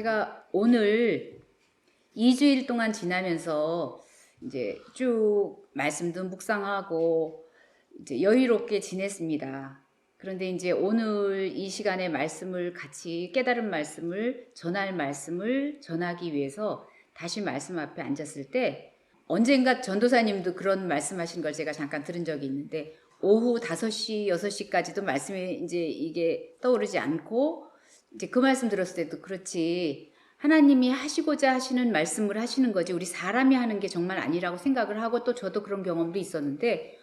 제가 오늘 2주일 동안 지나면서 이제 쭉 말씀도 묵상하고 이제 여유롭게 지냈습니다. 그런데 이제 오늘 이 시간에 말씀을 같이 깨달은 말씀을 전할 말씀을 전하기 위해서 다시 말씀 앞에 앉았을 때 언젠가 전도사님도 그런 말씀하신 걸 제가 잠깐 들은 적이 있는데 오후 5시, 6시까지도 말씀이 이제 이게 떠오르지 않고 이제 그 말씀 들었을 때도 그렇지 하나님이 하시고자 하시는 말씀을 하시는 거지 우리 사람이 하는 게 정말 아니라고 생각을 하고 또 저도 그런 경험도 있었는데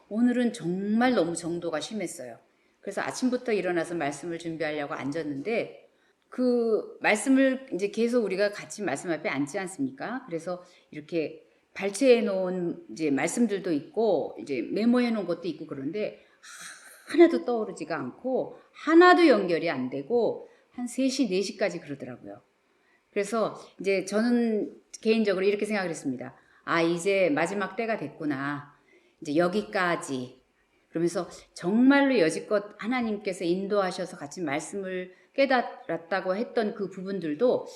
오늘은 정말 너무 정도가 심했어요. 그래서 아침부터 일어나서 말씀을 준비하려고 앉았는데 그 말씀을 이제 계속 우리가 같이 말씀 앞에 앉지 않습니까? 그래서 이렇게 발췌해 놓은 이제 말씀들도 있고 이제 메모해 놓은 것도 있고 그런데 하나도 떠오르지가 않고 하나도 연결이 안 되고 한 3시, 4시까지 그러더라고요. 그래서 이제 저는 개인적으로 이렇게 생각을 했습니다. 아, 이제 마지막 때가 됐구나. 이제 여기까지. 그러면서 정말로 여지껏 하나님께서 인도하셔서 같이 말씀을 깨달았다고 했던 그 부분들도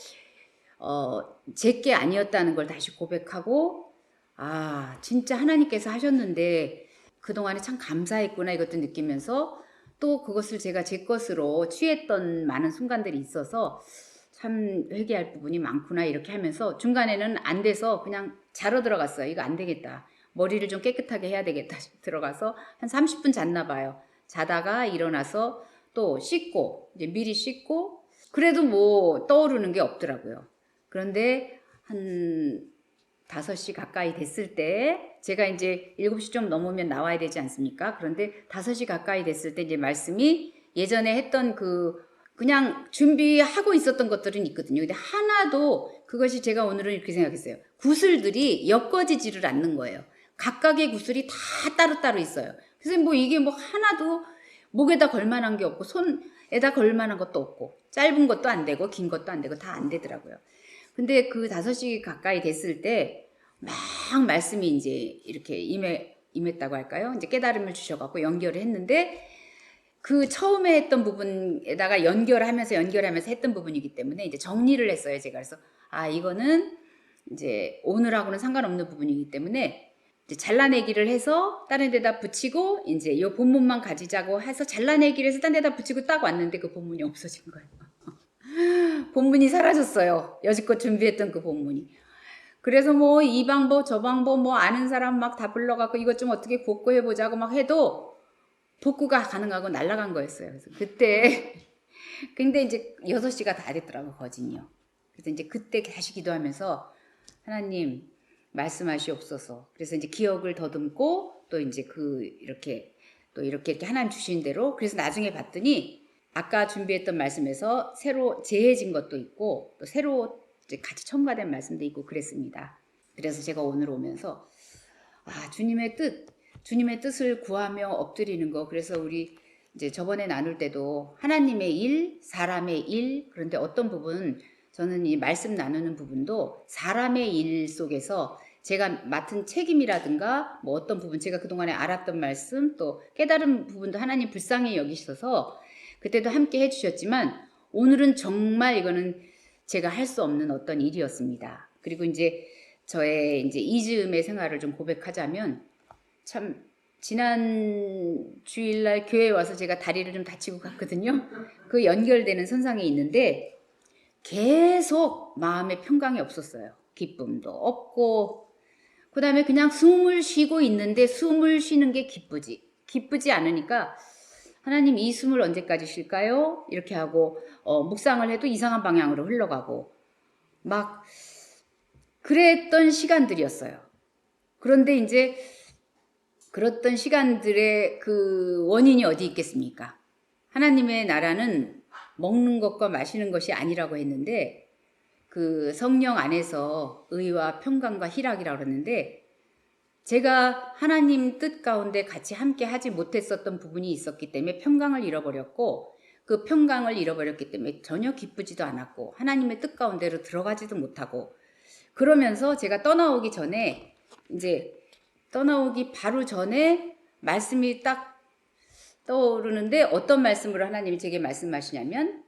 제게 아니었다는 걸 다시 고백하고 아, 진짜 하나님께서 하셨는데 그동안에 참 감사했구나 이것도 느끼면서 또 그것을 제가 제 것으로 취했던 많은 순간들이 있어서 참 회개할 부분이 많구나 이렇게 하면서 중간에는 안 돼서 그냥 자러 들어갔어요. 이거 안 되겠다. 머리를 좀 깨끗하게 해야 되겠다 들어가서 한 30분 잤나 봐요. 자다가 일어나서 또 씻고 이제 미리 씻고 그래도 뭐 떠오르는 게 없더라고요. 그런데 한 5시 가까이 됐을 때 제가 이제 7시 좀 넘으면 나와야 되지 않습니까? 그런데 5시 가까이 됐을 때 이제 말씀이 예전에 했던 그냥 준비하고 있었던 것들은 있거든요. 근데 하나도 그것이 제가 오늘은 이렇게 생각했어요. 구슬들이 엮어지지를 않는 거예요. 각각의 구슬이 다 따로따로 있어요. 그래서 뭐 이게 뭐 하나도 목에다 걸만한 게 없고 손에다 걸만한 것도 없고 짧은 것도 안 되고 긴 것도 안 되고 다 안 되더라고요. 근데 그 5시 가까이 됐을 때 막 말씀이 이제 이렇게 임했다고 할까요? 이제 깨달음을 주셔갖고 연결을 했는데 그 처음에 했던 부분에다가 연결하면서 했던 부분이기 때문에 이제 정리를 했어요. 제가 그래서 아 이거는 이제 오늘하고는 상관없는 부분이기 때문에 이제 잘라내기를 해서 다른 데다 붙이고 이제 이 본문만 가지자고 해서 잘라내기를 해서 다른 데다 붙이고 딱 왔는데 그 본문이 없어진 거예요. 본문이 사라졌어요. 여지껏 준비했던 그 본문이. 그래서 뭐 이 방법 저 방법 뭐 아는 사람 막 다 불러갖고 이것 좀 어떻게 복구해보자고 막 해도 복구가 가능하고 날아간 거였어요. 그래서 그때 근데 이제 6시가 다 됐더라고요. 거진이요. 그래서 이제 그때 다시 기도하면서 하나님 말씀하시옵소서. 그래서 이제 기억을 더듬고 또 이제 이렇게 하나님 주신 대로 그래서 나중에 봤더니 아까 준비했던 말씀에서 새로 재해진 것도 있고 또 새로 이제 같이 첨가된 말씀도 있고 그랬습니다. 그래서 제가 오늘 오면서 아 주님의 뜻을 구하며 엎드리는 거. 그래서 우리 이제 저번에 나눌 때도 하나님의 일, 사람의 일, 그런데 어떤 부분 저는 이 말씀 나누는 부분도 사람의 일 속에서 제가 맡은 책임이라든가 뭐 어떤 부분 제가 그동안에 알았던 말씀 또 깨달은 부분도 하나님 불쌍히 여기셔서 그때도 함께 해주셨지만 오늘은 정말 이거는 제가 할 수 없는 어떤 일이었습니다. 그리고 이제 저의 이제 이즈음의 생활을 좀 고백하자면 참 지난 주일날 교회에 와서 제가 다리를 좀 다치고 갔거든요. 그 연결되는 선상에 있는데 계속 마음의 평강이 없었어요. 기쁨도 없고 그 다음에 그냥 숨을 쉬고 있는데 숨을 쉬는 게 기쁘지 않으니까 하나님 이 숨을 언제까지 쉴까요? 이렇게 하고 묵상을 해도 이상한 방향으로 흘러가고 막 그랬던 시간들이었어요. 그런데 이제 그랬던 시간들의 그 원인이 어디 있겠습니까? 하나님의 나라는 먹는 것과 마시는 것이 아니라고 했는데 그 성령 안에서 의와 평강과 희락이라고 그랬는데 제가 하나님 뜻 가운데 같이 함께 하지 못했었던 부분이 있었기 때문에 평강을 잃어버렸고 그 평강을 잃어버렸기 때문에 전혀 기쁘지도 않았고 하나님의 뜻 가운데로 들어가지도 못하고 그러면서 제가 떠나오기 바로 전에 말씀이 딱 떠오르는데 어떤 말씀으로 하나님이 제게 말씀하시냐면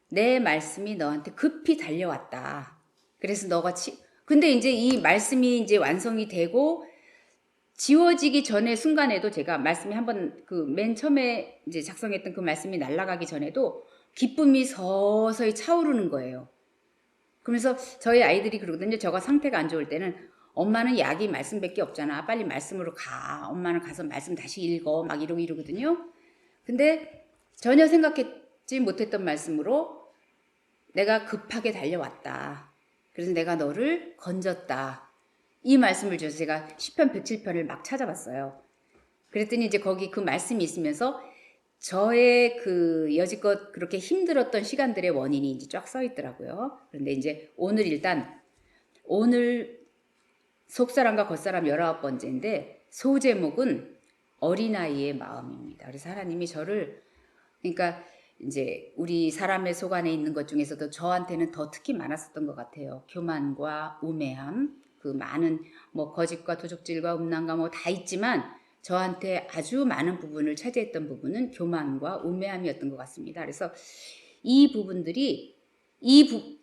내 말씀이 너한테 급히 달려왔다. 그래서 근데 이제 이 말씀이 이제 완성이 되고 지워지기 전에 순간에도 제가 말씀이 한번 그 맨 처음에 이제 작성했던 그 말씀이 날아가기 전에도 기쁨이 서서히 차오르는 거예요. 그러면서 저희 아이들이 그러거든요. 저가 상태가 안 좋을 때는 엄마는 약이 말씀밖에 없잖아. 빨리 말씀으로 가. 엄마는 가서 말씀 다시 읽어. 막 이러거든요. 근데 전혀 생각했지 못했던 말씀으로 내가 급하게 달려왔다. 그래서 내가 너를 건졌다. 이 말씀을 주셔서 제가 시편 107편을 막 찾아봤어요. 그랬더니 이제 거기 그 말씀이 있으면서 저의 그 여지껏 그렇게 힘들었던 시간들의 원인이 이제 쫙 써 있더라고요. 그런데 이제 오늘 속사람과 겉사람 19번째인데 소제목은 어린아이의 마음입니다. 그래서 하나님이 저를 그러니까 이제 우리 사람의 속 안에 있는 것 중에서도 저한테는 더 특히 많았었던 것 같아요. 교만과 우매함, 그 많은 뭐 거짓과 도적질과 음란과 뭐 다 있지만 저한테 아주 많은 부분을 차지했던 부분은 교만과 우매함이었던 것 같습니다. 그래서 이 부분들이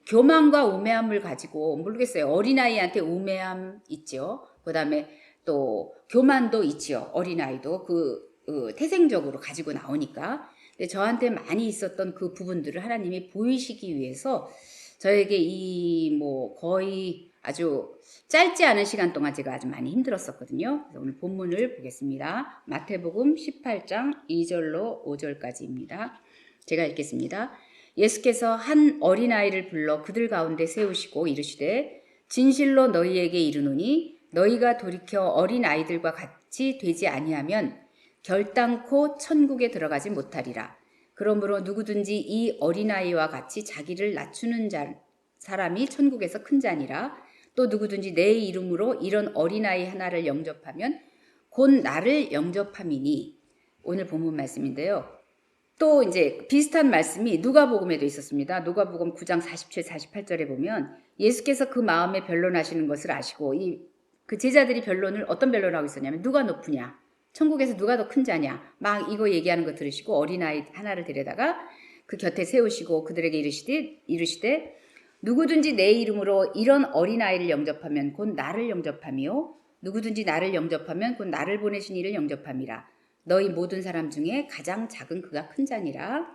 교만과 우매함을 가지고 모르겠어요. 어린아이한테 우매함 있죠. 그 다음에 또 교만도 있지요. 어린아이도 태생적으로 가지고 나오니까. 근데 저한테 많이 있었던 그 부분들을 하나님이 보이시기 위해서 저에게 거의 아주 짧지 않은 시간 동안 제가 아주 많이 힘들었었거든요. 그래서 오늘 본문을 보겠습니다. 마태복음 18장 2절로 5절까지입니다. 제가 읽겠습니다. 예수께서 한 어린아이를 불러 그들 가운데 세우시고 이르시되 진실로 너희에게 이르노니 너희가 돌이켜 어린아이들과 같이 되지 아니하면 결단코 천국에 들어가지 못하리라. 그러므로 누구든지 이 어린아이와 같이 자기를 낮추는 사람이 천국에서 큰 자니라. 또 누구든지 내 이름으로 이런 어린아이 하나를 영접하면 곧 나를 영접함이니. 오늘 본문 말씀인데요. 또 이제 비슷한 말씀이 누가복음에도 있었습니다. 누가복음 9장 47, 48절에 보면 예수께서 그 마음에 변론하시는 것을 아시고 그 제자들이 어떤 변론을 하고 있었냐면 누가 높으냐? 천국에서 누가 더 큰 자냐? 막 이거 얘기하는 거 들으시고 어린아이 하나를 데려다가 그 곁에 세우시고 그들에게 이르시되 누구든지 내 이름으로 이런 어린아이를 영접하면 곧 나를 영접하며 누구든지 나를 영접하면 곧 나를 보내신 이를 영접함이라. 너희 모든 사람 중에 가장 작은 그가 큰 자니라.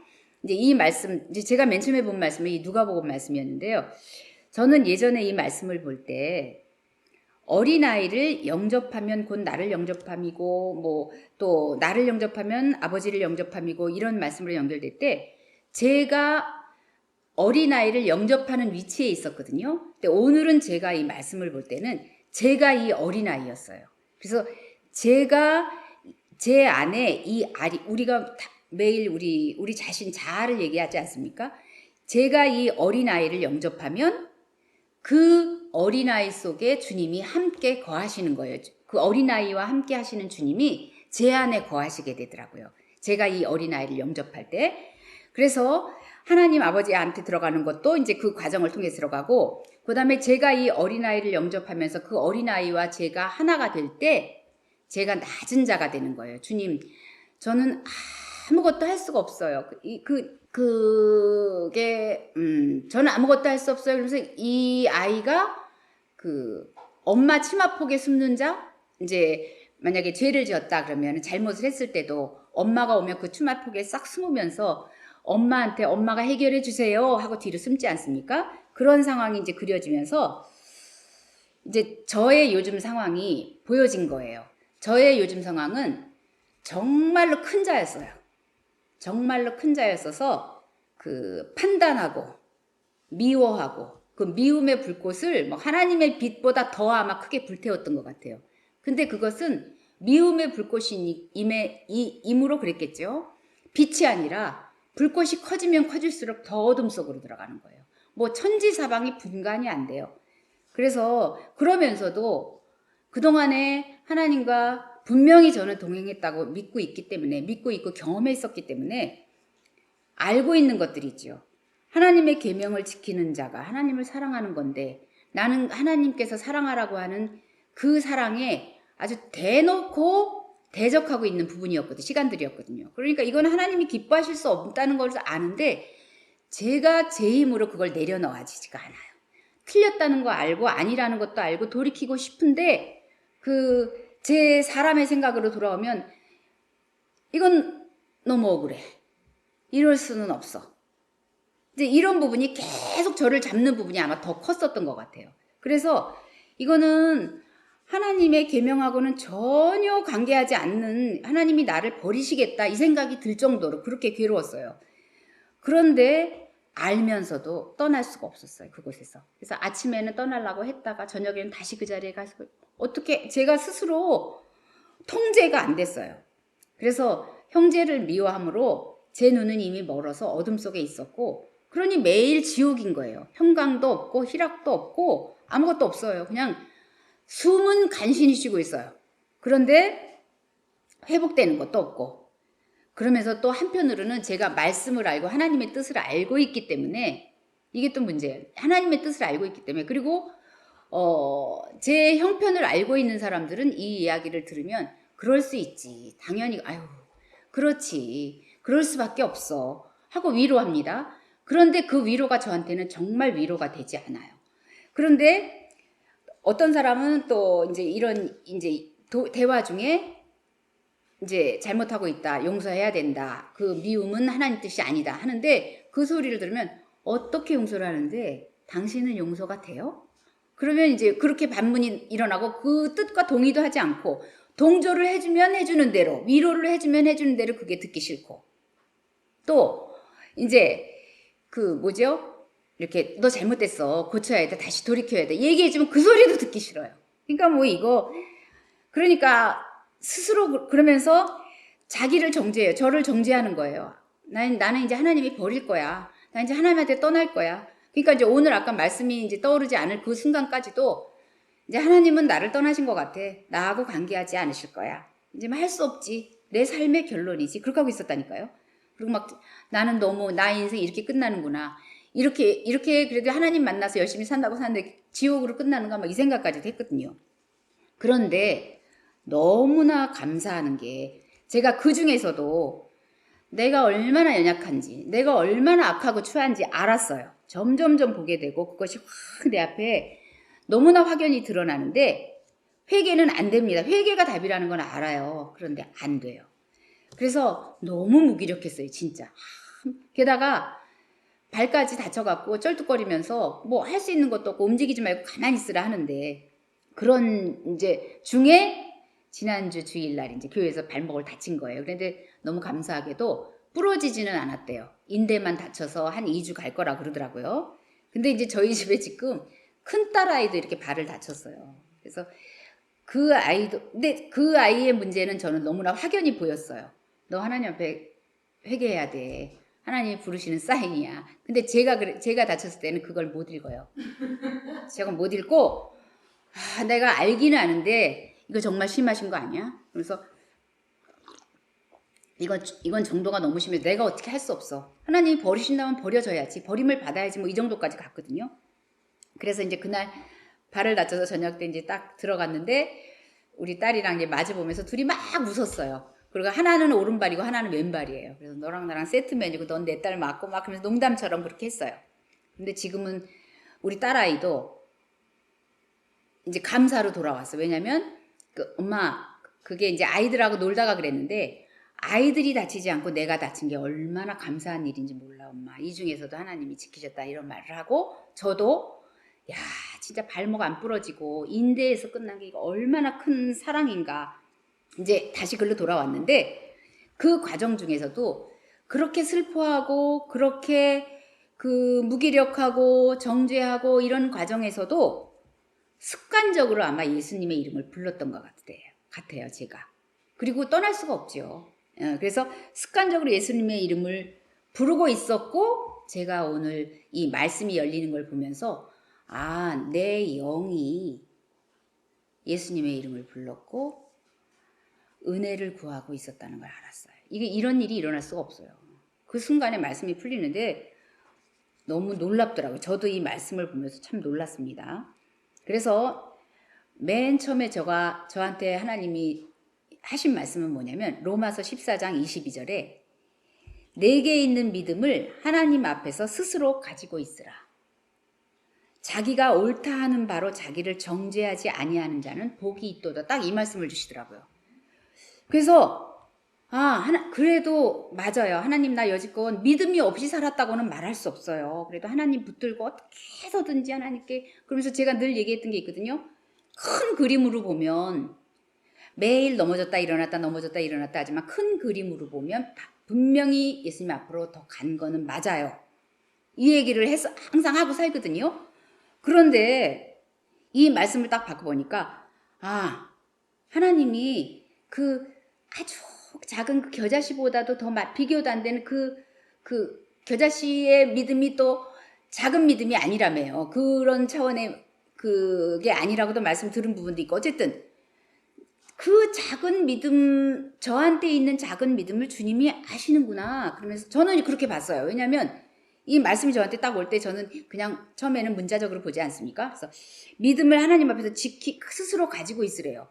이제 이 말씀, 이제 제가 맨 처음에 본 말씀은 이 누가복음 말씀이었는데요. 저는 예전에 이 말씀을 볼 때 어린아이를 영접하면 곧 나를 영접함이고 또 나를 영접하면 아버지를 영접함이고 이런 말씀으로 연결될 때 제가 어린아이를 영접하는 위치에 있었거든요. 근데 오늘은 제가 이 말씀을 볼 때는 제가 이 어린아이였어요. 그래서 제가 제 안에 우리가 매일 우리 자신 자아를 얘기하지 않습니까? 제가 이 어린아이를 영접하면 그 어린아이 속에 주님이 함께 거하시는 거예요. 그 어린아이와 함께 하시는 주님이 제 안에 거하시게 되더라고요. 제가 이 어린아이를 영접할 때. 그래서 하나님 아버지한테 들어가는 것도 이제 그 과정을 통해 들어가고, 그 다음에 제가 이 어린아이를 영접하면서 그 어린아이와 제가 하나가 될 때 제가 낮은 자가 되는 거예요. 주님, 저는 아무것도 할 수가 없어요. 저는 아무것도 할 수 없어요. 그래서 이 아이가 엄마 치마폭에 숨는 자, 이제 만약에 죄를 지었다 그러면 잘못을 했을 때도 엄마가 오면 그 치마폭에 싹 숨으면서 엄마한테 엄마가 해결해 주세요 하고 뒤로 숨지 않습니까? 그런 상황이 이제 그려지면서 이제 저의 요즘 상황이 보여진 거예요. 저의 요즘 상황은 정말로 큰 자였어요. 정말로 큰 자였어서 판단하고 미워하고 그 미움의 불꽃을 하나님의 빛보다 더 아마 크게 불태웠던 것 같아요. 근데 그것은 미움의 불꽃이 임으로 그랬겠죠. 빛이 아니라 불꽃이 커지면 커질수록 더 어둠 속으로 들어가는 거예요. 천지사방이 분간이 안 돼요. 그래서 그러면서도 그동안에 하나님과 분명히 저는 동행했다고 믿고 있고 경험했었기 때문에 알고 있는 것들이 있죠. 하나님의 계명을 지키는 자가 하나님을 사랑하는 건데 나는 하나님께서 사랑하라고 하는 그 사랑에 아주 대놓고 대적하고 있는 시간들이었거든요. 그러니까 이건 하나님이 기뻐하실 수 없다는 걸 아는데 제가 제 힘으로 그걸 내려놓아지지가 않아요. 틀렸다는 거 알고 아니라는 것도 알고 돌이키고 싶은데 제 사람의 생각으로 돌아오면 이건 너무 억울해. 이럴 수는 없어. 이제 이런 부분이 계속 저를 잡는 부분이 아마 더 컸었던 것 같아요. 그래서 이거는 하나님의 계명하고는 전혀 관계하지 않는, 하나님이 나를 버리시겠다 이 생각이 들 정도로 그렇게 괴로웠어요. 그런데 알면서도 떠날 수가 없었어요. 그곳에서. 그래서 아침에는 떠나려고 했다가 저녁에는 다시 그 자리에 가서 어떻게 제가 스스로 통제가 안 됐어요. 그래서 형제를 미워함으로 제 눈은 이미 멀어서 어둠 속에 있었고, 그러니 매일 지옥인 거예요. 평강도 없고 희락도 없고 아무것도 없어요. 그냥 숨은 간신히 쉬고 있어요. 그런데 회복되는 것도 없고, 그러면서 또 한편으로는 제가 말씀을 알고 하나님의 뜻을 알고 있기 때문에 이게 또 문제예요. 하나님의 뜻을 알고 있기 때문에. 그리고 제 형편을 알고 있는 사람들은 이 이야기를 들으면 그럴 수 있지. 당연히 아유 그렇지. 그럴 수밖에 없어. 하고 위로합니다. 그런데 그 위로가 저한테는 정말 위로가 되지 않아요. 그런데 어떤 사람은 또 이제 이런 이제 대화 중에 이제 잘못하고 있다. 용서해야 된다. 그 미움은 하나님 뜻이 아니다. 하는데 그 소리를 들으면 어떻게 용서를 하는데 당신은 용서가 돼요? 그러면 이제 그렇게 반문이 일어나고 그 뜻과 동의도 하지 않고 동조를 해주면 해주는 대로, 위로를 해주면 해주는 대로 그게 듣기 싫고, 또 이제 이렇게 너 잘못됐어. 고쳐야 돼. 다시 돌이켜야 돼. 얘기해주면 그 소리도 듣기 싫어요. 그러니까 그러니까 스스로 그러면서 자기를 정죄해요. 저를 정죄하는 거예요. 나는 이제 하나님이 버릴 거야. 나 이제 하나님한테 떠날 거야. 그러니까 이제 오늘 아까 말씀이 이제 떠오르지 않을 그 순간까지도 이제 하나님은 나를 떠나신 것 같아. 나하고 관계하지 않으실 거야. 이제 할 수 없지. 내 삶의 결론이지. 그렇게 하고 있었다니까요. 그리고 나는 너무 나의 인생이 이렇게 끝나는구나. 이렇게 그래도 하나님 만나서 열심히 산다고 사는데 지옥으로 끝나는가 이 생각까지도 했거든요. 그런데 너무나 감사하는 게 제가 그 중에서도 내가 얼마나 연약한지, 내가 얼마나 악하고 추한지 알았어요. 점점점 보게 되고 그것이 확 내 앞에 너무나 확연히 드러나는데 회개는 안 됩니다. 회개가 답이라는 건 알아요. 그런데 안 돼요. 그래서 너무 무기력했어요. 진짜. 게다가 발까지 다쳐갖고 쩔뚝거리면서 할 수 있는 것도 없고 움직이지 말고 가만히 있으라 하는데, 그런 이제 중에 지난주 주일날 이제 교회에서 발목을 다친 거예요. 그런데 너무 감사하게도 부러지지는 않았대요. 인대만 다쳐서 한 2주 갈 거라 그러더라고요. 근데 이제 저희 집에 지금 큰 딸아이도 이렇게 발을 다쳤어요. 그래서 근데 그 아이의 문제는 저는 너무나 확연히 보였어요. 너 하나님 앞에 회개해야 돼. 하나님이 부르시는 사인이야. 근데 제가 다쳤을 때는 그걸 못 읽어요. 제가 못 읽고, 내가 알기는 아는데 이거 정말 심하신 거 아니야? 그래서 이건 정도가 너무 심해. 내가 어떻게 할 수 없어. 하나님이 버리신다면 버려져야지. 버림을 받아야지. 이 정도까지 갔거든요. 그래서 이제 그날 발을 다쳐서 저녁 때 이제 딱 들어갔는데 우리 딸이랑 이제 마주 보면서 둘이 막 웃었어요. 그리고 하나는 오른발이고 하나는 왼발이에요. 그래서 너랑 나랑 세트맨이고 넌 내 딸 맞고 막 그러면서 농담처럼 그렇게 했어요. 근데 지금은 우리 딸아이도 이제 감사로 돌아왔어. 왜냐면 엄마 그게 이제 아이들하고 놀다가 그랬는데 아이들이 다치지 않고 내가 다친 게 얼마나 감사한 일인지 몰라 엄마. 이 중에서도 하나님이 지키셨다 이런 말을 하고, 저도 야 진짜 발목 안 부러지고 인대에서 끝난 게 얼마나 큰 사랑인가. 이제 다시 글로 돌아왔는데 그 과정 중에서도 그렇게 슬퍼하고 그렇게 무기력하고 정죄하고 이런 과정에서도 습관적으로 아마 예수님의 이름을 불렀던 것 같아요 제가. 그리고 떠날 수가 없죠. 그래서 습관적으로 예수님의 이름을 부르고 있었고, 제가 오늘 이 말씀이 열리는 걸 보면서 내 영이 예수님의 이름을 불렀고 은혜를 구하고 있었다는 걸 알았어요. 이런 일이 일어날 수가 없어요. 그 순간에 말씀이 풀리는데 너무 놀랍더라고요. 저도 이 말씀을 보면서 참 놀랐습니다. 그래서 맨 처음에 저한테 하나님이 하신 말씀은 뭐냐면 로마서 14장 22절에 내게 있는 믿음을 하나님 앞에서 스스로 가지고 있으라. 자기가 옳다 하는 바로 자기를 정죄하지 아니하는 자는 복이 있도다. 딱 이 말씀을 주시더라고요. 그래서 그래도 맞아요. 하나님 나 여지껏 믿음이 없이 살았다고는 말할 수 없어요. 그래도 하나님 붙들고 어떻게 해서든지 하나님께, 그러면서 제가 늘 얘기했던 게 있거든요. 큰 그림으로 보면 매일 넘어졌다 일어났다 넘어졌다 일어났다 하지만 큰 그림으로 보면 분명히 예수님 앞으로 더 간 거는 맞아요. 이 얘기를 해서 항상 하고 살거든요. 그런데 이 말씀을 딱 바꿔보니까 하나님이 그 아주 작은 그 겨자씨보다도 더 비교도 안 되는 그 겨자씨의 믿음이 또 작은 믿음이 아니라며요. 그런 차원의 그게 아니라고도 말씀 들은 부분도 있고, 어쨌든 그 작은 믿음, 저한테 있는 작은 믿음을 주님이 아시는구나. 그러면서 저는 그렇게 봤어요. 왜냐하면 이 말씀이 저한테 딱 올 때 저는 그냥 처음에는 문자적으로 보지 않습니까? 그래서 믿음을 하나님 앞에서 스스로 가지고 있으래요.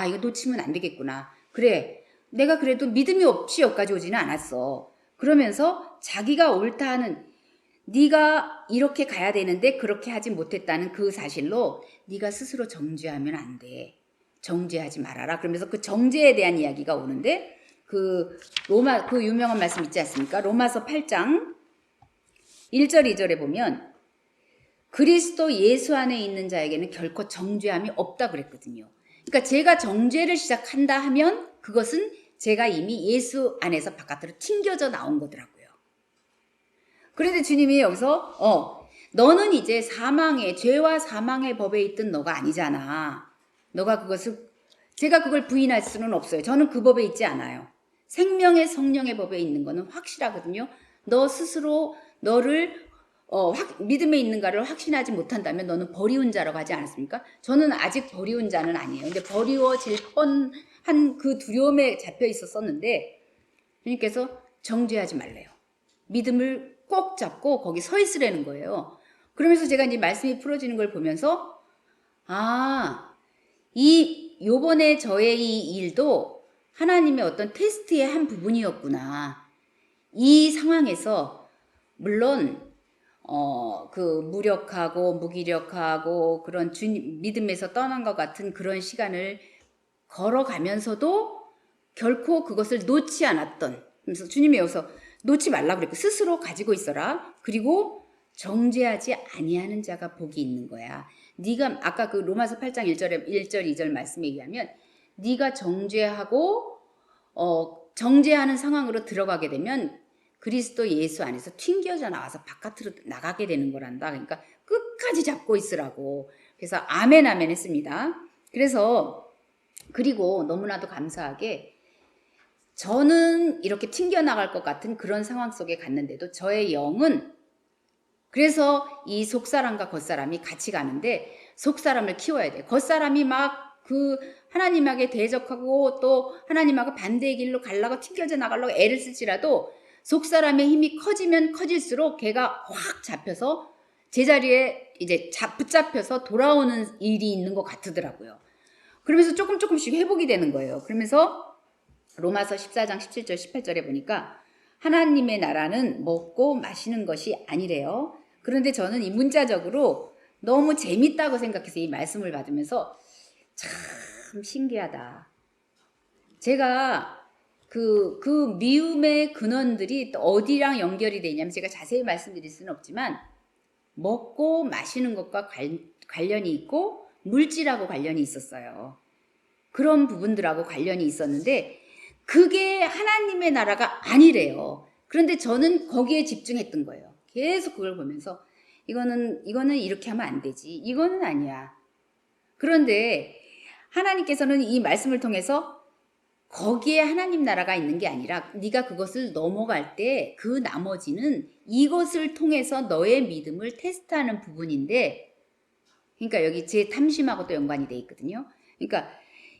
이거 놓치면 안 되겠구나. 그래, 내가 그래도 믿음이 없이 여기까지 오지는 않았어. 그러면서 자기가 옳다 하는, 네가 이렇게 가야 되는데 그렇게 하지 못했다는 그 사실로 네가 스스로 정죄하면 안 돼. 정죄하지 말아라. 그러면서 그 정죄에 대한 이야기가 오는데, 그 유명한 말씀 있지 않습니까? 로마서 8장 1절 2절에 보면 그리스도 예수 안에 있는 자에게는 결코 정죄함이 없다 그랬거든요. 그러니까 제가 정죄를 시작한다 하면 그것은 제가 이미 예수 안에서 바깥으로 튕겨져 나온 거더라고요. 그런데 주님이 여기서 너는 이제 죄와 사망의 법에 있던 너가 아니잖아. 너가 제가 그걸 부인할 수는 없어요. 저는 그 법에 있지 않아요. 생명의 성령의 법에 있는 거는 확실하거든요. 너 스스로 너를 믿음에 있는가를 확신하지 못한다면 너는 버리운 자라고 하지 않았습니까? 저는 아직 버리운 자는 아니에요. 근데 버리워질 뻔한 그 두려움에 잡혀 있었었는데 주님께서 정죄하지 말래요. 믿음을 꼭 잡고 거기 서 있으라는 거예요. 그러면서 제가 이제 말씀이 풀어지는 걸 보면서 요번에 저의 이 일도 하나님의 어떤 테스트의 한 부분이었구나. 이 상황에서 물론 무력하고 무기력하고 그런 믿음에서 떠난 것 같은 그런 시간을 걸어가면서도 결코 그것을 놓지 않았던, 그래서 주님이 여기서 놓지 말라고 그랬고 스스로 가지고 있어라. 그리고 정죄하지 아니하는 자가 복이 있는 거야. 네가 아까 그 로마서 8장 1절 2절 말씀에 의하면 네가 정죄하는 상황으로 들어가게 되면 그리스도 예수 안에서 튕겨져 나와서 바깥으로 나가게 되는 거란다. 그러니까 끝까지 잡고 있으라고. 그래서 아멘 했습니다. 그리고 너무나도 감사하게 저는 이렇게 튕겨나갈 것 같은 그런 상황 속에 갔는데도 저의 영은, 그래서 이 속사람과 겉사람이 같이 가는데 속사람을 키워야 돼. 겉사람이 막 하나님에게 대적하고 또 하나님하고 반대의 길로 가려고 튕겨져 나가려고 애를 쓸지라도 속사람의 힘이 커지면 커질수록 걔가 확 잡혀서 제자리에 이제 붙잡혀서 돌아오는 일이 있는 것 같더라고요. 그러면서 조금씩 회복이 되는 거예요. 그러면서 로마서 14장 17절 18절에 보니까 하나님의 나라는 먹고 마시는 것이 아니래요. 그런데 저는 이 문자적으로 너무 재밌다고 생각해서 이 말씀을 받으면서 참 신기하다. 제가 그 미움의 근원들이 또 어디랑 연결이 되냐면 제가 자세히 말씀드릴 수는 없지만 먹고 마시는 것과 관련이 있고 물질하고 관련이 있었어요. 그런 부분들하고 관련이 있었는데 그게 하나님의 나라가 아니래요. 그런데 저는 거기에 집중했던 거예요. 계속 그걸 보면서 이거는 이렇게 하면 안 되지. 이거는 아니야. 그런데 하나님께서는 이 말씀을 통해서 거기에 하나님 나라가 있는 게 아니라 네가 그것을 넘어갈 때 그 나머지는 이것을 통해서 너의 믿음을 테스트하는 부분인데, 그러니까 여기 제 탐심하고 또 연관이 돼 있거든요. 그러니까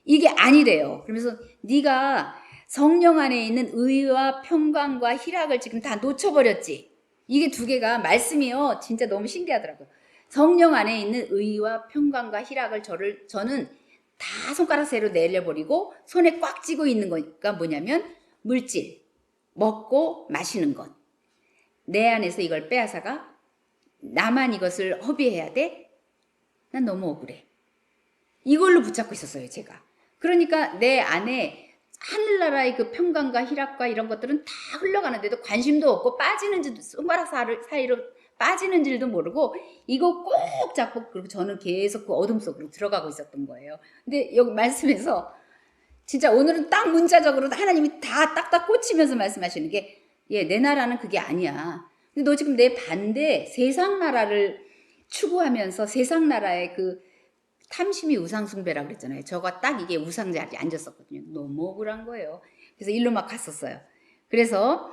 이게 아니래요. 그러면서 네가 성령 안에 있는 의와 평강과 희락을 지금 다 놓쳐버렸지. 이게 두 개가 말씀이요. 진짜 너무 신기하더라고요. 성령 안에 있는 의와 평강과 희락을 저는 다 손가락 새로 내려버리고 손에 꽉 쥐고 있는 거니까 뭐냐면 물질, 먹고 마시는 것. 내 안에서 이걸 빼앗아가 나만 이것을 허비해야 돼? 난 너무 억울해. 이걸로 붙잡고 있었어요, 제가. 그러니까 내 안에 하늘나라의 그 평강과 희락과 이런 것들은 다 흘러가는데도 관심도 없고 빠지는 손가락 사이로 빠지는 줄도 모르고 이거 꼭 잡고 그리고 저는 계속 그 어둠 속으로 들어가고 있었던 거예요. 근데 여기 말씀에서 진짜 오늘은 딱 문자적으로 하나님이 다 딱딱 꽂히면서 말씀하시는 게 내 나라는 그게 아니야. 근데 너 지금 내 반대 세상 나라를 추구하면서 세상 나라의 그 탐심이 우상숭배라고 그랬잖아요. 저가 딱 이게 우상 자리에 앉았었거든요. 너무 억울한 거예요. 그래서 일로 막 갔었어요. 그래서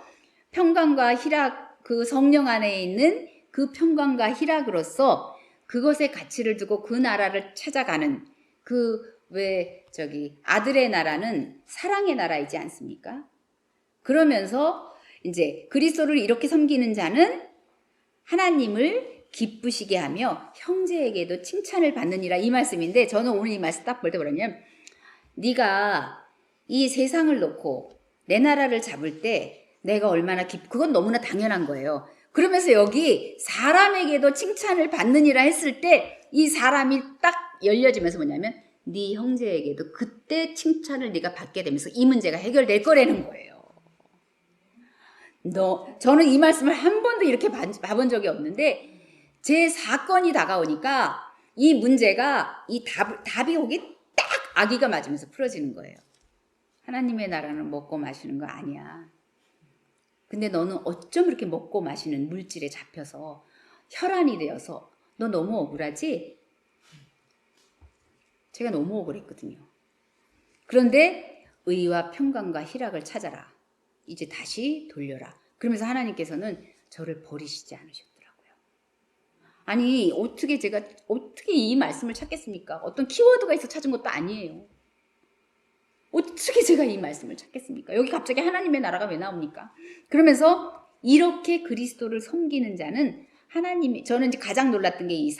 평강과 희락, 그 성령 안에 있는 그 평강과 희락으로서 그것의 가치를 두고 그 나라를 찾아가는 아들의 나라는 사랑의 나라이지 않습니까? 그러면서 이제 그리스도를 이렇게 섬기는 자는 하나님을 기쁘시게 하며 형제에게도 칭찬을 받느니라 이 말씀인데 저는 오늘 이 말씀 딱 볼 때 뭐냐면 네가 이 세상을 놓고 내 나라를 잡을 때 내가 얼마나 그건 너무나 당연한 거예요. 그러면서 여기 사람에게도 칭찬을 받느니라 했을 때 이 사람이 딱 열려지면서 뭐냐면 네 형제에게도 그때 칭찬을 네가 받게 되면서 이 문제가 해결될 거라는 거예요. 저는 이 말씀을 한 번도 이렇게 봐본 적이 없는데 제 사건이 다가오니까 이 문제가 이 답이 거기 딱 아기가 맞으면서 풀어지는 거예요. 하나님의 나라는 먹고 마시는 거 아니야. 근데 너는 어쩜 이렇게 먹고 마시는 물질에 잡혀서 혈안이 되어서 너 너무 억울하지? 제가 너무 억울했거든요. 그런데 의와 평강과 희락을 찾아라. 이제 다시 돌려라. 그러면서 하나님께서는 저를 버리시지 않으셨더라고요. 아니 어떻게 제가 어떻게 이 말씀을 찾겠습니까? 어떤 키워드가 있어 찾은 것도 아니에요. 어떻게 제가 이 말씀을 찾겠습니까? 여기 갑자기 하나님의 나라가 왜 나옵니까? 그러면서 이렇게 그리스도를 섬기는 자는 하나님이 저는 이제 가장 놀랐던 게 이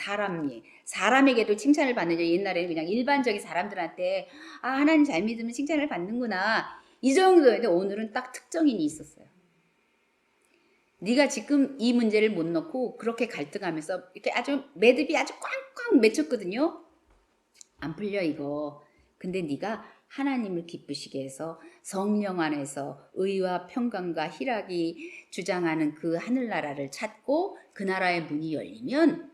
사람에게도 칭찬을 받는 자 옛날에는 그냥 일반적인 사람들한테 하나님 잘 믿으면 칭찬을 받는구나 이 정도인데 오늘은 딱 특정인이 있었어요. 네가 지금 이 문제를 못 넣고 그렇게 갈등하면서 이렇게 아주 매듭이 아주 꽝꽝 맺혔거든요. 안 풀려 이거. 근데 네가 하나님을 기쁘시게 해서 성령 안에서 의와 평강과 희락이 주장하는 그 하늘나라를 찾고 그 나라의 문이 열리면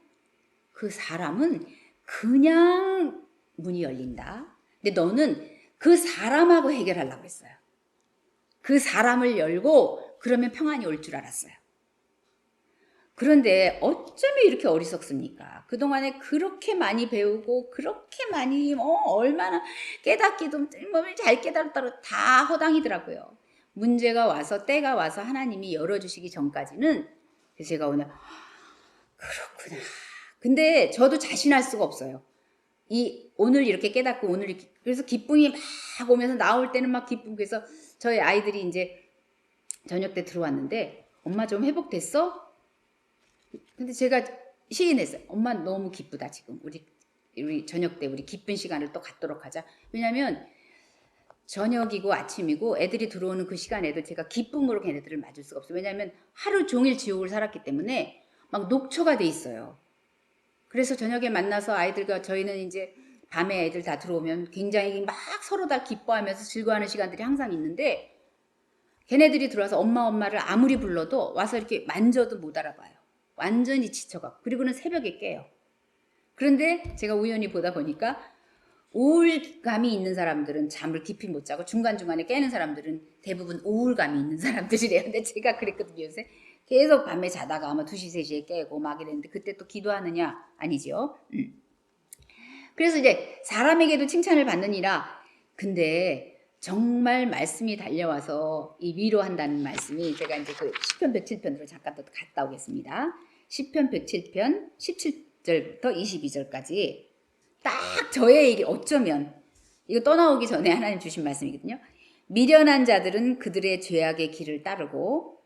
그 사람은 그냥 문이 열린다. 근데 너는 그 사람하고 해결하려고 했어요. 그 사람을 열고 그러면 평안이 올 줄 알았어요. 그런데 어쩌면 이렇게 어리석습니까? 그동안에 그렇게 많이 배우고 그렇게 많이 얼마나 깨닫기도 잘 깨달았다고 다 허당이더라고요. 문제가 와서 때가 와서 하나님이 열어주시기 전까지는 그래서 제가 오늘 그렇구나. 근데 저도 자신할 수가 없어요. 오늘 이렇게 깨닫고 오늘 이렇게 그래서 기쁨이 막 오면서 나올 때는 막 기쁨. 그래서 저희 아이들이 이제 저녁 때 들어왔는데 엄마 좀 회복됐어? 근데 제가 시인했어요. 엄마 너무 기쁘다 지금. 우리 저녁 때 우리 기쁜 시간을 또 갖도록 하자. 왜냐면 저녁이고 아침이고 애들이 들어오는 그 시간에도 제가 기쁨으로 걔네들을 맞을 수가 없어요. 왜냐면 하루 종일 지옥을 살았기 때문에 막 녹초가 돼 있어요. 그래서 저녁에 만나서 아이들과 저희는 이제 밤에 애들 다 들어오면 굉장히 막 서로 다 기뻐하면서 즐거워하는 시간들이 항상 있는데 걔네들이 들어와서 엄마를 아무리 불러도 와서 이렇게 만져도 못 알아봐요. 완전히 지쳐갖고 그리고는 새벽에 깨요. 그런데 제가 우연히 보다 보니까 우울감이 있는 사람들은 잠을 깊이 못 자고 중간중간에 깨는 사람들은 대부분 우울감이 있는 사람들이래요. 근데 제가 그랬거든요. 요새 계속 밤에 자다가 아마 2시, 3시에 깨고 막 이랬는데 그때 또 기도하느냐? 아니죠. 그래서 이제 사람에게도 칭찬을 받느니라. 근데 정말 말씀이 달려와서 이 위로한다는 말씀이 제가 이제 그 시편 107편으로 잠깐 또 갔다 오겠습니다. 시편 107편 17절부터 22절까지 딱 저의 일이 어쩌면 이거 떠나오기 전에 하나님 주신 말씀이거든요. 미련한 자들은 그들의 죄악의 길을 따르고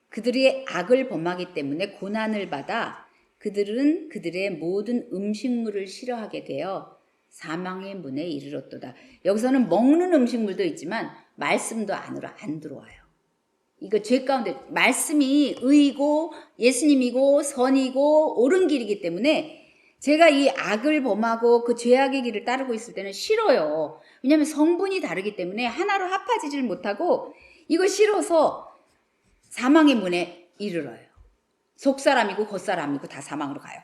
그들의 악을 범하기 때문에 고난을 받아 그들은 그들의 모든 음식물을 싫어하게 되어 사망의 문에 이르렀도다. 여기서는 먹는 음식물도 있지만 말씀도 안으로 안 들어와요. 이거 죄 가운데 말씀이 의고 예수님이고 선이고 옳은 길이기 때문에 제가 이 악을 범하고 그 죄악의 길을 따르고 있을 때는 싫어요. 왜냐하면 성분이 다르기 때문에 하나로 합하지를 못하고 이거 싫어서 사망의 문에 이르러요. 속사람이고 겉사람이고 다 사망으로 가요.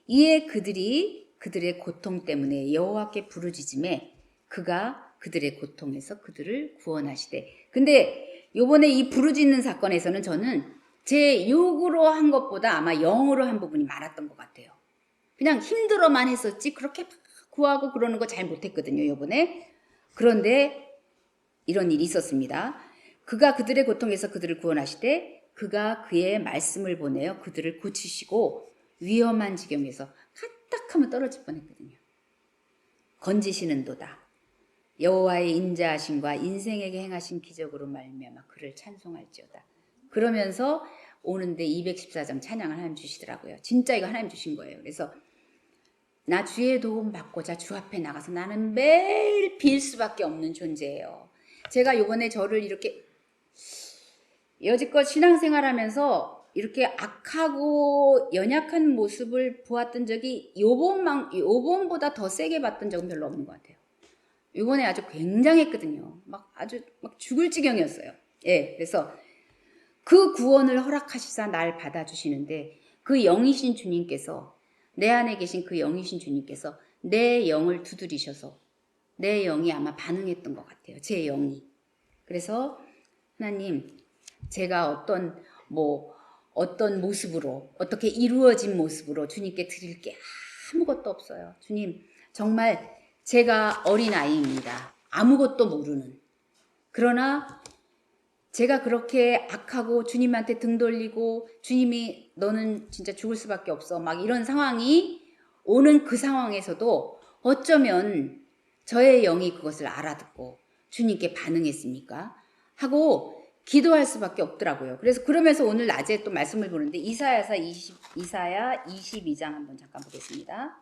이에 그들의 고통 때문에 여호와께 부르짖음에 그가 그들의 고통에서 그들을 구원하시되. 근데 요번에 이 부르짖는 사건에서는 저는 제 욕으로 한 것보다 아마 영으로 한 부분이 많았던 것 같아요. 그냥 힘들어만 했었지 그렇게 막 구하고 그러는 거 잘 못했거든요, 요번에. 그런데 이런 일이 있었습니다. 그가 그들의 고통에서 그들을 구원하시되 그가 그의 말씀을 보내어 그들을 고치시고 위험한 지경에서 까딱하면 떨어질 뻔했거든요. 건지시는도다. 여호와의 인자하심과 인생에게 행하신 기적으로 말미암아 그를 찬송할지어다. 그러면서 오는데 214장 찬양을 하나님 주시더라고요. 진짜 이거 하나님 주신 거예요. 그래서 나 주의 도움 받고자 주 앞에 나가서 나는 매일 빌 수밖에 없는 존재예요. 제가 요번에 저를 이렇게 여지껏 신앙생활하면서 이렇게 악하고 연약한 모습을 보았던 적이 요번보다 더 세게 봤던 적은 별로 없는 것 같아요. 요번에 아주 굉장했거든요. 아주 죽을 지경이었어요. 예, 그래서 그 구원을 허락하시사 날 받아주시는데 그 영이신 주님께서 내 안에 계신 그 영이신 주님께서 내 영을 두드리셔서 내 영이 아마 반응했던 것 같아요. 제 영이. 그래서 하나님, 제가 어떤 모습으로, 어떻게 이루어진 모습으로 주님께 드릴 게 아무것도 없어요. 주님, 정말 제가 어린아이입니다. 아무것도 모르는. 그러나 제가 그렇게 악하고 주님한테 등 돌리고 주님이 너는 진짜 죽을 수밖에 없어. 막 이런 상황이 오는 그 상황에서도 어쩌면 저의 영이 그것을 알아듣고 주님께 반응했습니까? 하고 기도할 수밖에 없더라고요. 그래서 그러면서 오늘 낮에 또 말씀을 보는데 이사야 22장 한번 잠깐 보겠습니다.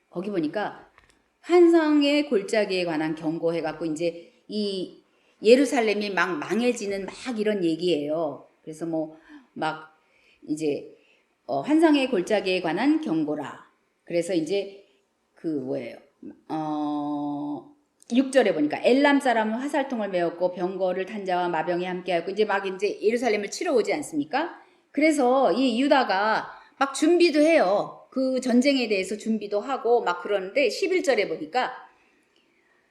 거기 보니까 환상의 골짜기에 관한 경고해갖고 이제 이 예루살렘이 막 망해지는 막 이런 얘기예요. 그래서 이제 환상의 골짜기에 관한 경고라. 그래서 이제 6절에 보니까 엘람 사람은 화살통을 메었고 병거를 탄 자와 마병이 함께하였고 이제 예루살렘을 치러 오지 않습니까? 그래서 이 유다가 막 준비도 해요. 그 전쟁에 대해서 준비도 하고 막 그러는데 11절에 보니까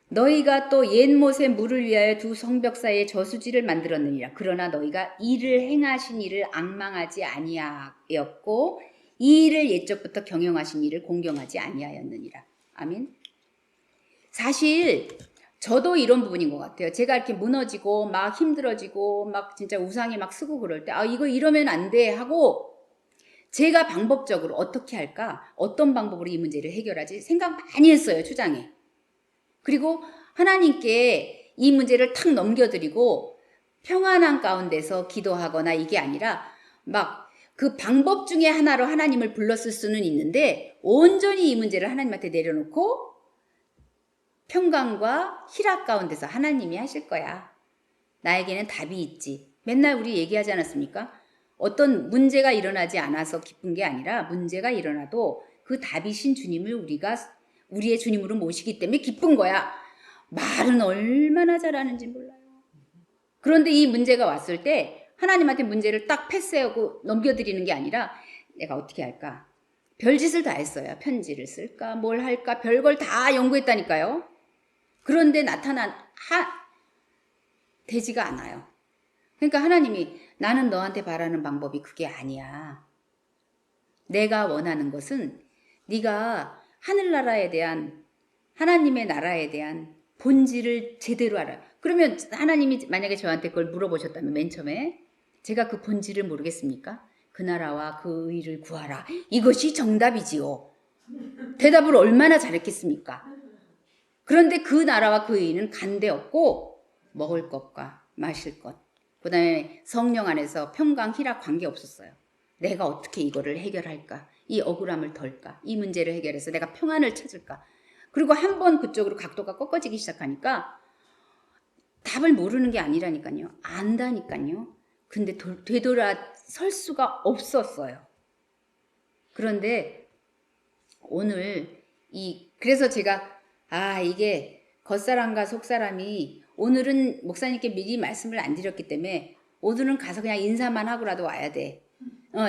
너희가 또 옛못의 물을 위하여 두 성벽 사이에 저수지를 만들었느니라. 그러나 너희가 이를 행하신 이를 앙망하지 아니하였고 이 일을 옛적부터 경영하신 이를 공경하지 아니하였느니라. 아멘. 사실 저도 이런 부분인 것 같아요. 제가 이렇게 무너지고 막 힘들어지고 막 진짜 우상이 막 쓰고 그럴 때 이거 이러면 안 돼 하고 제가 방법적으로 어떻게 할까? 어떤 방법으로 이 문제를 해결하지? 생각 많이 했어요. 초장에. 그리고 하나님께 이 문제를 탁 넘겨드리고 평안한 가운데서 기도하거나 이게 아니라 막 그 방법 중에 하나로 하나님을 불렀을 수는 있는데 온전히 이 문제를 하나님한테 내려놓고 평강과 희락 가운데서 하나님이 하실 거야. 나에게는 답이 있지. 맨날 우리 얘기하지 않았습니까? 어떤 문제가 일어나지 않아서 기쁜 게 아니라 문제가 일어나도 그 답이신 주님을 우리가 우리의 주님으로 모시기 때문에 기쁜 거야. 말은 얼마나 잘하는지 몰라요. 그런데 이 문제가 왔을 때 하나님한테 문제를 딱 패스하고 넘겨드리는 게 아니라 내가 어떻게 할까? 별짓을 다 했어요. 편지를 쓸까? 뭘 할까? 별걸 다 연구했다니까요. 그런데 되지가 않아요. 그러니까 하나님이 나는 너한테 바라는 방법이 그게 아니야. 내가 원하는 것은 네가 하늘나라에 대한 하나님의 나라에 대한 본질을 제대로 알아요. 그러면 하나님이 만약에 저한테 그걸 물어보셨다면 맨 처음에 제가 그 본질을 모르겠습니까? 그 나라와 그 의를 구하라. 이것이 정답이지요. 대답을 얼마나 잘했겠습니까? 그런데 그 나라와 그 의는 간데 없고 먹을 것과 마실 것, 그 다음에 성령 안에서 평강, 희락 관계 없었어요. 내가 어떻게 이거를 해결할까? 이 억울함을 덜까? 이 문제를 해결해서 내가 평안을 찾을까? 그리고 한번 그쪽으로 각도가 꺾어지기 시작하니까 답을 모르는 게 아니라니까요. 안다니까요. 근데 되돌아설 수가 없었어요. 그런데 오늘 그래서 제가 이게 겉사람과 속사람이 오늘은 목사님께 미리 말씀을 안 드렸기 때문에 오늘은 가서 그냥 인사만 하고라도 와야 돼.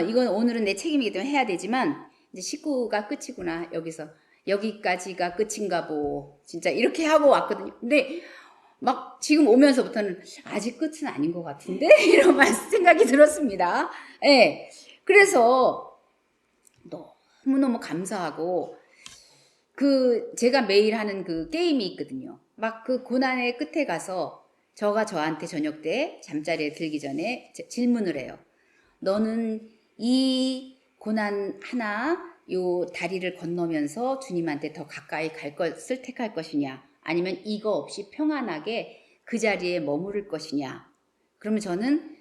이건 오늘은 내 책임이기 때문에 해야 되지만 이제 식구가 끝이구나. 여기까지가 끝인가 보. 진짜 이렇게 하고 왔거든요. 근데 막 지금 오면서부터는 아직 끝은 아닌 것 같은데 이런 생각이 들었습니다. 예. 그래서 너무너무 감사하고 제가 매일 하는 그 게임이 있거든요. 막 그 고난의 끝에 가서 저한테 저녁 때 잠자리에 들기 전에 질문을 해요. 너는 이 고난 요 다리를 건너면서 주님한테 더 가까이 갈 것을 택할 것이냐, 아니면 이거 없이 평안하게 그 자리에 머무를 것이냐. 그러면 저는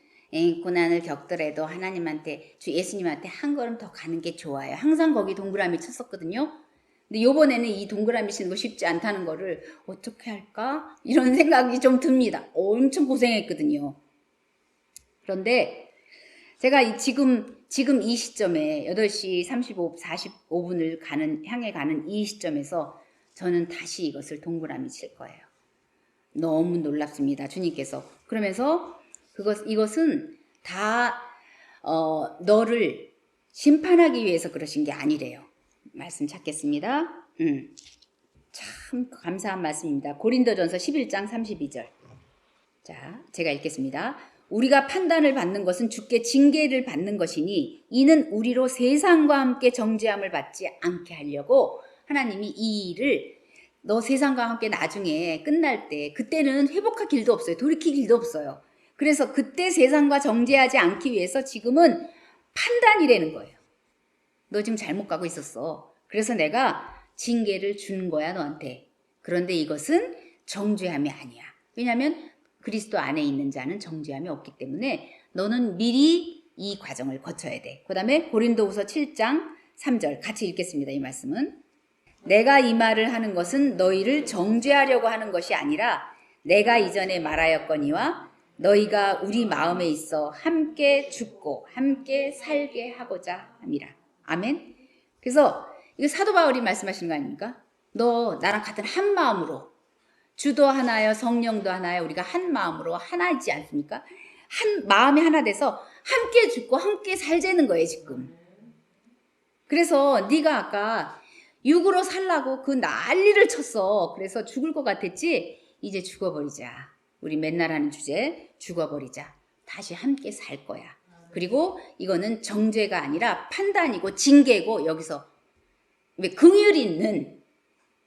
고난을 겪더라도 하나님한테, 주 예수님한테 한 걸음 더 가는 게 좋아요. 항상 거기 동그라미 쳤었거든요. 근데 요번에는 이 동그라미 치는 거 쉽지 않다는 거를 어떻게 할까? 이런 생각이 좀 듭니다. 엄청 고생했거든요. 그런데 제가 지금 이 시점에 8시 45분을 향해 가는 이 시점에서 저는 다시 이것을 동그라미 칠 거예요. 너무 놀랍습니다. 주님께서. 그러면서 이것은 다 너를 심판하기 위해서 그러신 게 아니래요. 말씀 찾겠습니다. 참 감사한 말씀입니다. 고린도전서 11장 32절. 자, 제가 읽겠습니다. 우리가 판단을 받는 것은 주께 징계를 받는 것이니 이는 우리로 세상과 함께 정죄함을 받지 않게 하려고 하나님이 이 일을 너 세상과 함께 나중에 끝날 때 그때는 회복할 길도 없어요. 돌이킬 길도 없어요. 그래서 그때 세상과 정죄하지 않기 위해서 지금은 판단이라는 거예요. 너 지금 잘못 가고 있었어. 그래서 내가 징계를 준 거야 너한테. 그런데 이것은 정죄함이 아니야. 왜냐하면 그리스도 안에 있는 자는 정죄함이 없기 때문에 너는 미리 이 과정을 거쳐야 돼. 그 다음에 고린도후서 7장 3절 같이 읽겠습니다. 이 말씀은 내가 이 말을 하는 것은 너희를 정죄하려고 하는 것이 아니라 내가 이전에 말하였거니와 너희가 우리 마음에 있어 함께 죽고 함께 살게 하고자 함이라. 아멘. 그래서 이거 사도 바울이 말씀하시는 거 아닙니까? 너 나랑 같은 한 마음으로, 주도 하나요 성령도 하나요, 우리가 한 마음으로 하나이지 않습니까? 한 마음이 하나 돼서 함께 죽고 함께 살자는 거예요 지금. 그래서 네가 아까 육으로 살라고 그 난리를 쳤어. 그래서 죽을 것 같았지? 이제 죽어버리자. 우리 맨날 하는 주제, 죽어버리자. 다시 함께 살 거야. 그리고 이거는 정죄가 아니라 판단이고 징계고, 여기서 긍휼이 있는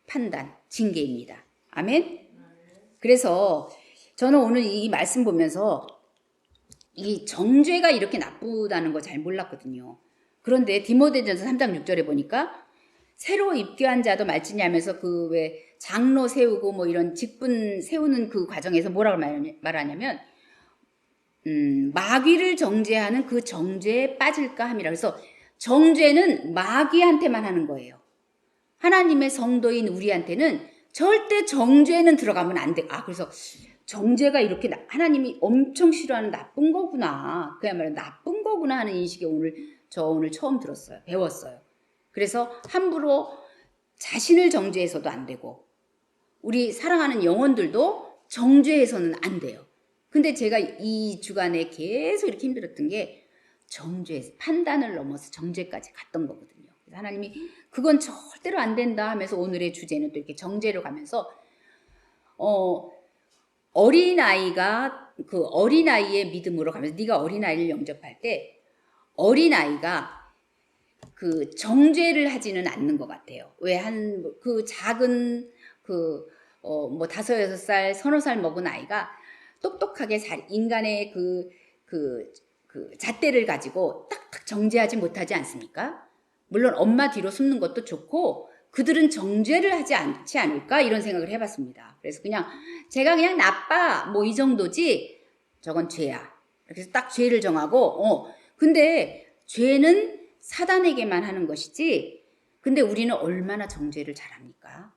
판단, 징계입니다. 아멘? 그래서 저는 오늘 이 말씀 보면서 이 정죄가 이렇게 나쁘다는 거 잘 몰랐거든요. 그런데 디모데전서 3장 6절에 보니까 새로 입교한 자도 말지냐면서 왜 장로 세우고 뭐 이런 직분 세우는 그 과정에서 뭐라고 말하냐면 마귀를 정죄하는 그 정죄에 빠질까 함이라. 그래서 정죄는 마귀한테만 하는 거예요. 하나님의 성도인 우리한테는 절대 정죄는 들어가면 안 돼. 그래서 정죄가 이렇게 하나님이 엄청 싫어하는 나쁜 거구나. 그야말로 나쁜 거구나 하는 인식이 저 오늘 처음 들었어요. 배웠어요. 그래서 함부로 자신을 정죄해서도 안 되고 우리 사랑하는 영혼들도 정죄해서는 안 돼요. 근데 제가 이 주간에 계속 이렇게 힘들었던 게 판단을 넘어서 정죄까지 갔던 거거든요. 그래서 하나님이 그건 절대로 안 된다 하면서 오늘의 주제는 또 이렇게 정죄로 가면서 어린아이가 그 어린아이의 믿음으로 가면서 네가 어린아이를 영접할 때 어린아이가 그 정죄를 하지는 않는 것 같아요. 왜 그 작은 뭐 5, 6살, 서너 살 먹은 아이가 똑똑하게 인간의 그 잣대를 가지고 딱딱 정죄하지 못하지 않습니까? 물론 엄마 뒤로 숨는 것도 좋고 그들은 정죄를 하지 않지 않을까 이런 생각을 해봤습니다. 그래서 제가 그냥 나빠 뭐 이 정도지 저건 죄야. 그래서 딱 죄를 정하고 근데 죄는 사단에게만 하는 것이지 근데 우리는 얼마나 정죄를 잘합니까?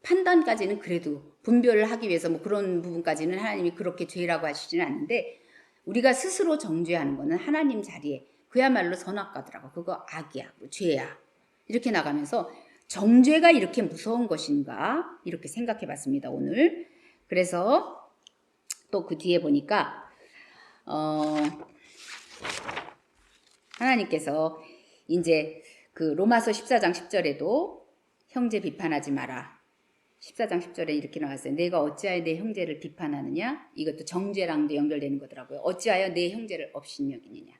판단까지는 그래도 분별을 하기 위해서 뭐 그런 부분까지는 하나님이 그렇게 죄라고 하시지는 않는데 우리가 스스로 정죄하는 거는 하나님 자리에 그야말로 선악과더라고. 그거 악이야, 뭐 죄야. 이렇게 나가면서 정죄가 이렇게 무서운 것인가? 이렇게 생각해 봤습니다, 오늘. 그래서 또 그 뒤에 보니까 하나님께서 이제 그 로마서 14장 10절에도 형제 비판하지 마라. 14장 10절에 이렇게 나왔어요. 내가 어찌하여 내 형제를 비판하느냐? 이것도 정죄랑도 연결되는 거더라고요. 어찌하여 내 형제를 업신여기느냐?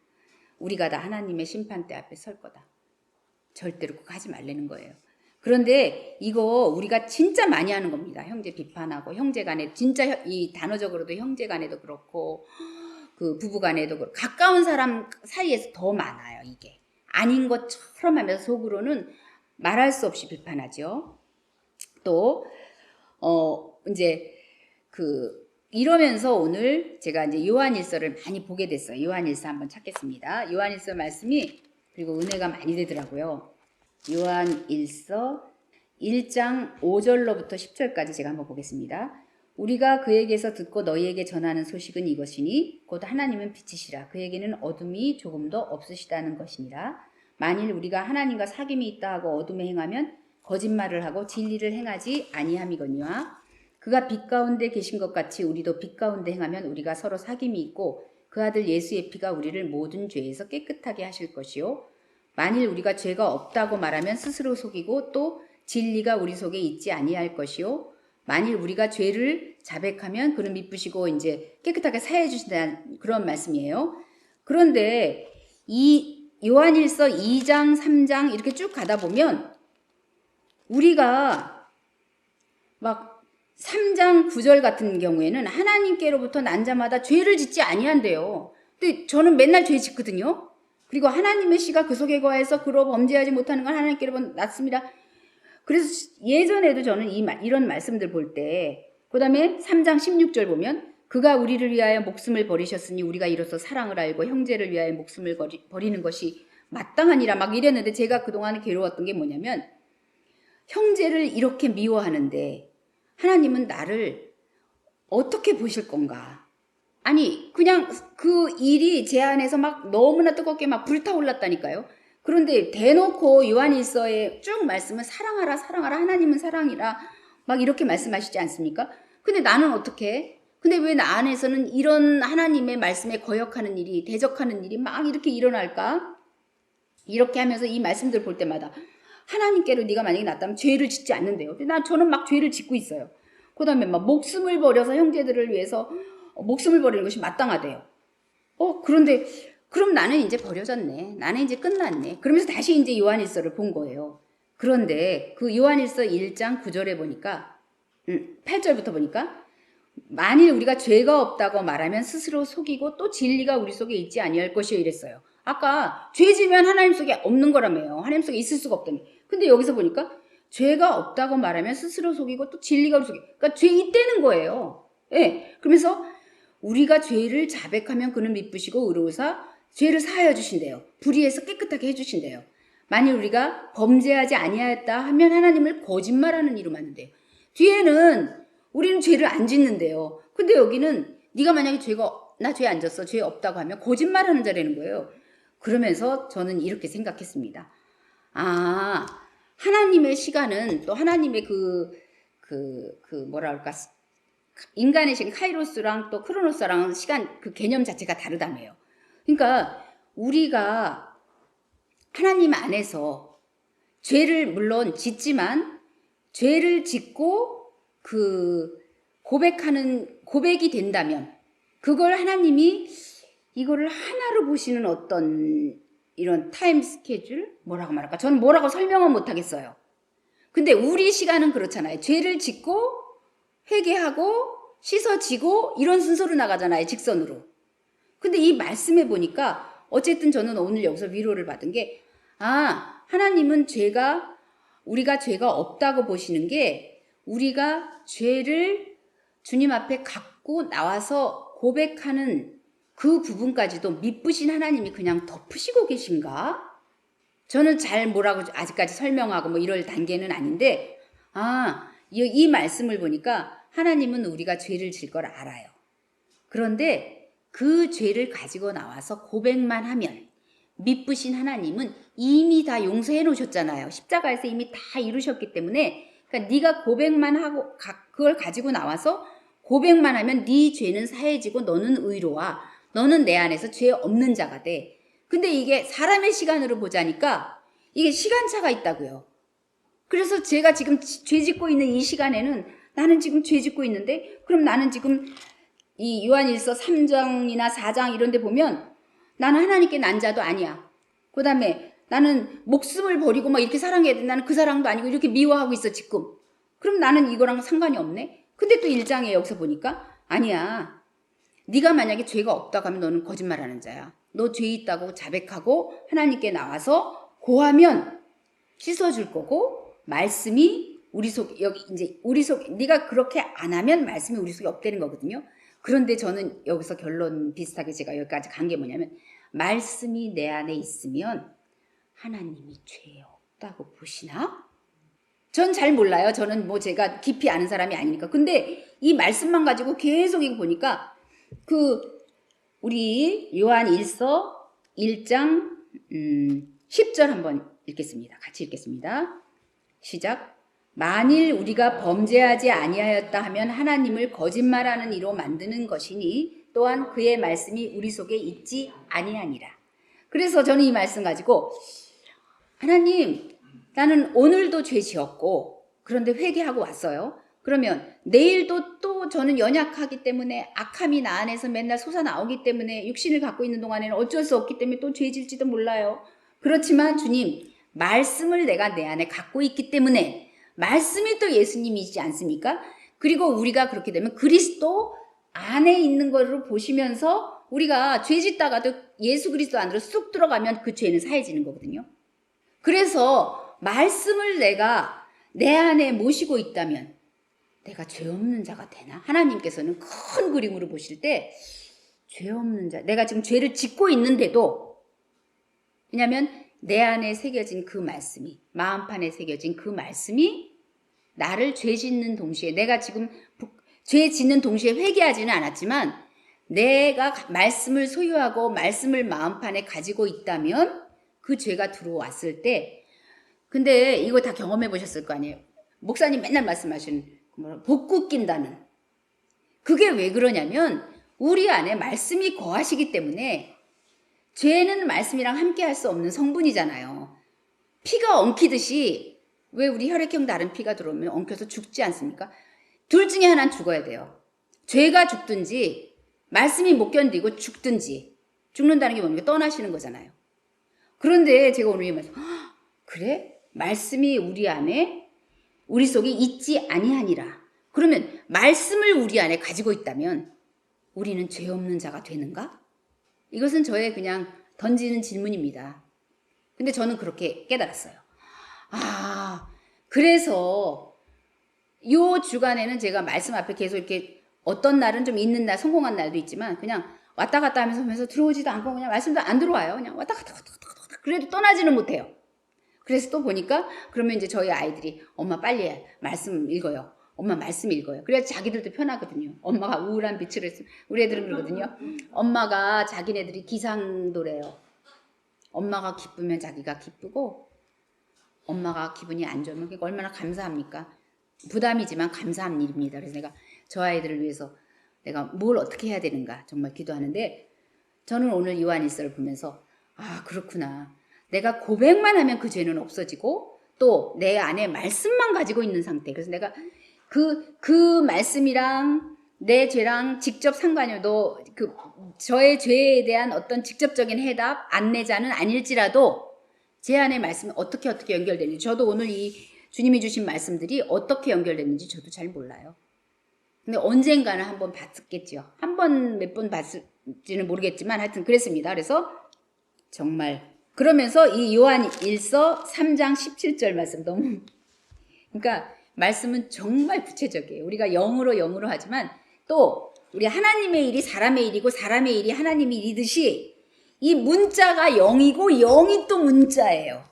우리가 다 하나님의 심판대 앞에 설 거다. 절대로 그거 하지 말라는 거예요. 그런데 이거 우리가 진짜 많이 하는 겁니다. 형제 비판하고 형제 간에 진짜 이 단어적으로도 형제 간에도 그렇고 그 부부 간에도 그렇고 가까운 사람 사이에서 더 많아요. 이게 아닌 것처럼 하면서 속으로는 말할 수 없이 비판하죠. 또 이제 이러면서 오늘 제가 이제 요한일서를 많이 보게 됐어요. 요한일서 한번 찾겠습니다. 요한일서 말씀이 그리고 은혜가 많이 되더라고요. 요한일서 1장 5절로부터 10절까지 제가 한번 보겠습니다. 우리가 그에게서 듣고 너희에게 전하는 소식은 이것이니 곧 하나님은 빛이시라. 그에게는 어둠이 조금도 없으시다는 것이니라. 만일 우리가 하나님과 사귐이 있다 하고 어둠에 행하면 거짓말을 하고 진리를 행하지 아니함이거니와 그가 빛 가운데 계신 것 같이 우리도 빛 가운데 행하면 우리가 서로 사귐이 있고 그 아들 예수의 피가 우리를 모든 죄에서 깨끗하게 하실 것이요 만일 우리가 죄가 없다고 말하면 스스로 속이고 또 진리가 우리 속에 있지 아니할 것이요 만일 우리가 죄를 자백하면 그는 미쁘시고 이제 깨끗하게 사해 주신다는 그런 말씀이에요. 그런데 이 요한일서 2장 3장 이렇게 쭉 가다 보면 우리가 막 3장 9절 같은 경우에는 하나님께로부터 난 자마다 죄를 짓지 아니한대요. 근데 저는 맨날 죄 짓거든요. 그리고 하나님의 씨가 그 속에 거해서 그로 범죄하지 못하는 건 하나님께로부터 났습니다. 그래서 예전에도 저는 이런 말씀들 볼 때 그 다음에 3장 16절 보면 그가 우리를 위하여 목숨을 버리셨으니 우리가 이로써 사랑을 알고 형제를 위하여 목숨을 버리는 것이 마땅하니라 막 이랬는데 제가 그동안 괴로웠던 게 뭐냐면 형제를 이렇게 미워하는데 하나님은 나를 어떻게 보실 건가? 아니 그냥 그 일이 제 안에서 막 너무나 뜨겁게 막 불타올랐다니까요. 그런데 대놓고 요한일서에 쭉 말씀은 사랑하라 사랑하라 하나님은 사랑이라 막 이렇게 말씀하시지 않습니까? 근데 나는 어떻게? 근데 왜 나 안에서는 이런 하나님의 말씀에 거역하는 일이 대적하는 일이 막 이렇게 일어날까? 이렇게 하면서 이 말씀들 볼 때마다 하나님께로 네가 만약에 났다면 죄를 짓지 않는데요. 저는 막 죄를 짓고 있어요. 그 다음에 막 목숨을 버려서 형제들을 위해서 목숨을 버리는 것이 마땅하대요. 그런데 그럼 나는 이제 버려졌네. 나는 이제 끝났네. 그러면서 다시 이제 요한일서를 본 거예요. 그런데 그 요한일서 1장 9절에 보니까 8절부터 보니까 만일 우리가 죄가 없다고 말하면 스스로 속이고 또 진리가 우리 속에 있지 아니할 것이요 이랬어요. 아까 죄 지면 하나님 속에 없는 거라며요. 하나님 속에 있을 수가 없다며. 근데 여기서 보니까 죄가 없다고 말하면 스스로 속이고 또 진리가 우리 속에 그러니까 죄 있다는 거예요. 예. 그러면서 우리가 죄를 자백하면 그는 미쁘시고 의로우사 죄를 사하여 주신대요. 불의에서 깨끗하게 해주신대요. 만일 우리가 범죄하지 아니하였다 하면 하나님을 거짓말하는 이로 만든대요. 뒤에는 우리는 죄를 안 짓는데요. 근데 여기는 네가 만약에 나 죄 안 졌어. 죄 없다고 하면 거짓말하는 자라는 거예요. 그러면서 저는 이렇게 생각했습니다. 하나님의 시간은 또 하나님의 뭐라 할까 인간의 시간 카이로스랑 또 크로노스랑 시간 그 개념 자체가 다르다며요. 그러니까 우리가 하나님 안에서 죄를 물론 짓지만 죄를 짓고 고백이 된다면 그걸 하나님이 이거를 하나로 보시는 어떤 이런 타임 스케줄? 뭐라고 말할까? 저는 뭐라고 설명은 못하겠어요. 근데 우리 시간은 그렇잖아요. 죄를 짓고 회개하고 씻어지고 이런 순서로 나가잖아요. 직선으로. 근데 이 말씀에 보니까 어쨌든 저는 오늘 여기서 위로를 받은 게 하나님은 우리가 죄가 없다고 보시는 게 우리가 죄를 주님 앞에 갖고 나와서 고백하는 그 부분까지도 미쁘신 하나님이 그냥 덮으시고 계신가? 저는 잘 뭐라고 아직까지 설명하고 뭐 이럴 단계는 아닌데 이 말씀을 보니까 하나님은 우리가 죄를 질 걸 알아요. 그런데 그 죄를 가지고 나와서 고백만 하면 미쁘신 하나님은 이미 다 용서해 놓으셨잖아요. 십자가에서 이미 다 이루셨기 때문에 그러니까 네가 고백만 하고 그걸 가지고 나와서 고백만 하면 네 죄는 사해지고 너는 의로와 너는 내 안에서 죄 없는 자가 돼. 근데 이게 사람의 시간으로 보자니까 이게 시간차가 있다고요. 그래서 제가 지금 죄 짓고 있는 이 시간에는 나는 지금 죄 짓고 있는데 그럼 나는 지금 이 요한일서 3장이나 4장 이런 데 보면 나는 하나님께 난 자도 아니야. 그 다음에 나는 목숨을 버리고 막 이렇게 사랑해야 돼. 나는 그 사랑도 아니고 이렇게 미워하고 있어 지금. 그럼 나는 이거랑 상관이 없네. 근데 또 1장에 여기서 보니까 아니야. 네가 만약에 죄가 없다고 하면 너는 거짓말하는 자야. 너 죄 있다고 자백하고 하나님께 나와서 고하면 씻어줄 거고 말씀이 우리 속 여기 이제 우리 속 네가 그렇게 안 하면 말씀이 우리 속에 없다는 거거든요. 그런데 저는 여기서 결론 비슷하게 제가 여기까지 간 게 뭐냐면 말씀이 내 안에 있으면 하나님이 죄 없다고 보시나? 전 잘 몰라요. 저는 뭐 제가 깊이 아는 사람이 아니니까. 근데 이 말씀만 가지고 계속 이거 보니까 우리 요한 1서 1장 10절 한번 읽겠습니다. 같이 읽겠습니다. 시작. 만일 우리가 범죄하지 아니하였다 하면 하나님을 거짓말하는 이로 만드는 것이니 또한 그의 말씀이 우리 속에 있지 아니하니라. 그래서 저는 이 말씀 가지고 하나님 나는 오늘도 죄 지었고 그런데 회개하고 왔어요. 그러면 내일도 또 저는 연약하기 때문에 악함이 나 안에서 맨날 솟아나오기 때문에 육신을 갖고 있는 동안에는 어쩔 수 없기 때문에 또 죄 질지도 몰라요. 그렇지만 주님 말씀을 내가 내 안에 갖고 있기 때문에 말씀이 또 예수님이지 않습니까? 그리고 우리가 그렇게 되면 그리스도 안에 있는 걸로 보시면서 우리가 죄 짓다가도 예수 그리스도 안으로 쑥 들어가면 그 죄는 사해지는 거거든요. 그래서 말씀을 내가 내 안에 모시고 있다면 내가 죄 없는 자가 되나? 하나님께서는 큰 그림으로 보실 때 죄 없는 자, 내가 지금 죄를 짓고 있는데도 왜냐하면 내 안에 새겨진 그 말씀이 마음판에 새겨진 그 말씀이 나를 죄 짓는 동시에 내가 지금 죄 짓는 동시에 회개하지는 않았지만 내가 말씀을 소유하고 말씀을 마음판에 가지고 있다면 그 죄가 들어왔을 때 근데 이거 다 경험해 보셨을 거 아니에요. 목사님 맨날 말씀하시는 복구 낀다는 그게 왜 그러냐면 우리 안에 말씀이 거하시기 때문에 죄는 말씀이랑 함께 할 수 없는 성분이잖아요. 피가 엉키듯이 왜 우리 혈액형 다른 피가 들어오면 엉켜서 죽지 않습니까? 둘 중에 하나는 죽어야 돼요. 죄가 죽든지 말씀이 못 견디고 죽든지 죽는다는 게 뭡니까? 떠나시는 거잖아요. 그런데 제가 오늘 이 말씀 그래? 말씀이 우리 안에 우리 속에 있지 아니하니라. 그러면 말씀을 우리 안에 가지고 있다면 우리는 죄 없는 자가 되는가? 이것은 저의 그냥 던지는 질문입니다. 근데 저는 그렇게 깨달았어요. 그래서 요 주간에는 제가 말씀 앞에 계속 이렇게 어떤 날은 좀 있는 날, 성공한 날도 있지만 그냥 왔다 갔다 하면서 들어오지도 않고 그냥 말씀도 안 들어와요. 그냥 왔다 갔다. 그래도 떠나지는 못해요. 그래서 또 보니까 그러면 이제 저희 아이들이 엄마 빨리 말씀 읽어요. 엄마 말씀 읽어요. 그래야 자기들도 편하거든요. 엄마가 우울한 빛을 했으면 우리 애들은 그러거든요. 엄마가 자기네들이 기상도래요. 엄마가 기쁘면 자기가 기쁘고 엄마가 기분이 안 좋으면 그게 얼마나 감사합니까? 부담이지만 감사한 일입니다. 그래서 내가 저 아이들을 위해서 내가 뭘 어떻게 해야 되는가 정말 기도하는데 저는 오늘 요한일서를 보면서 그렇구나. 내가 고백만 하면 그 죄는 없어지고 또 내 안에 말씀만 가지고 있는 상태. 그래서 내가 그 말씀이랑 내 죄랑 직접 상관이 저의 죄에 대한 어떤 직접적인 해답, 안내자는 아닐지라도 제 안에 말씀이 어떻게 연결되는지 저도 오늘 이 주님이 주신 말씀들이 어떻게 연결됐는지 저도 잘 몰라요. 근데 언젠가는 한번 봤겠죠. 한 번 몇 번 봤을지는 모르겠지만 하여튼 그랬습니다. 그래서 정말 그러면서 이 요한 1서 3장 17절 말씀 너무 그러니까 말씀은 정말 구체적이에요. 우리가 영으로 하지만 또 우리 하나님의 일이 사람의 일이고 사람의 일이 하나님의 일이듯이 이 문자가 영이고 영이 또 문자예요.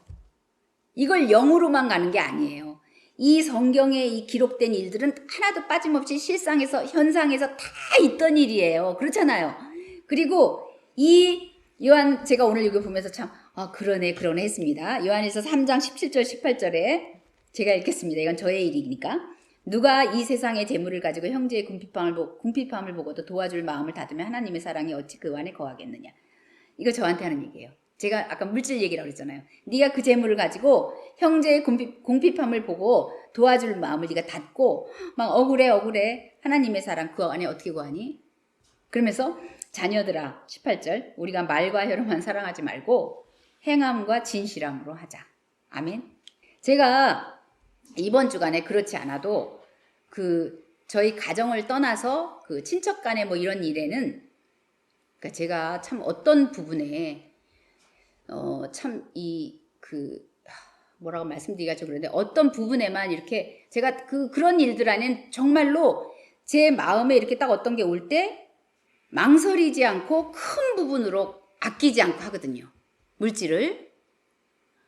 이걸 영으로만 가는 게 아니에요. 이 성경에 이 기록된 일들은 하나도 빠짐없이 실상에서 현상에서 다 있던 일이에요. 그렇잖아요. 그리고 이 요한 제가 오늘 이거 보면서 참 그러네 했습니다. 요한에서 3장 17절 18절에 제가 읽겠습니다. 이건 저의 일이니까. 누가 이 세상의 재물을 가지고 형제의 궁핍함을 보고도 도와줄 마음을 닫으면 하나님의 사랑이 어찌 그 안에 거하겠느냐. 이거 저한테 하는 얘기예요. 제가 아까 물질 얘기라고 그랬잖아요. 네가 그 재물을 가지고 형제의 궁핍함을 보고 도와줄 마음을 네가 닫고 막 억울해 하나님의 사랑 그 안에 어떻게 거하니? 그러면서 자녀들아 18절 우리가 말과 혀로만 사랑하지 말고 행함과 진실함으로 하자. 아멘. 제가 이번 주간에 그렇지 않아도 저희 가정을 떠나서 그 친척 간에 뭐 이런 일에는 그러니까 제가 참 어떤 부분에 참 뭐라고 말씀드리기가 좀 그런데 어떤 부분에만 이렇게 제가 그런 일들 안에는 정말로 제 마음에 이렇게 딱 어떤 게 올 때 망설이지 않고 큰 부분으로 아끼지 않고 하거든요. 물질을.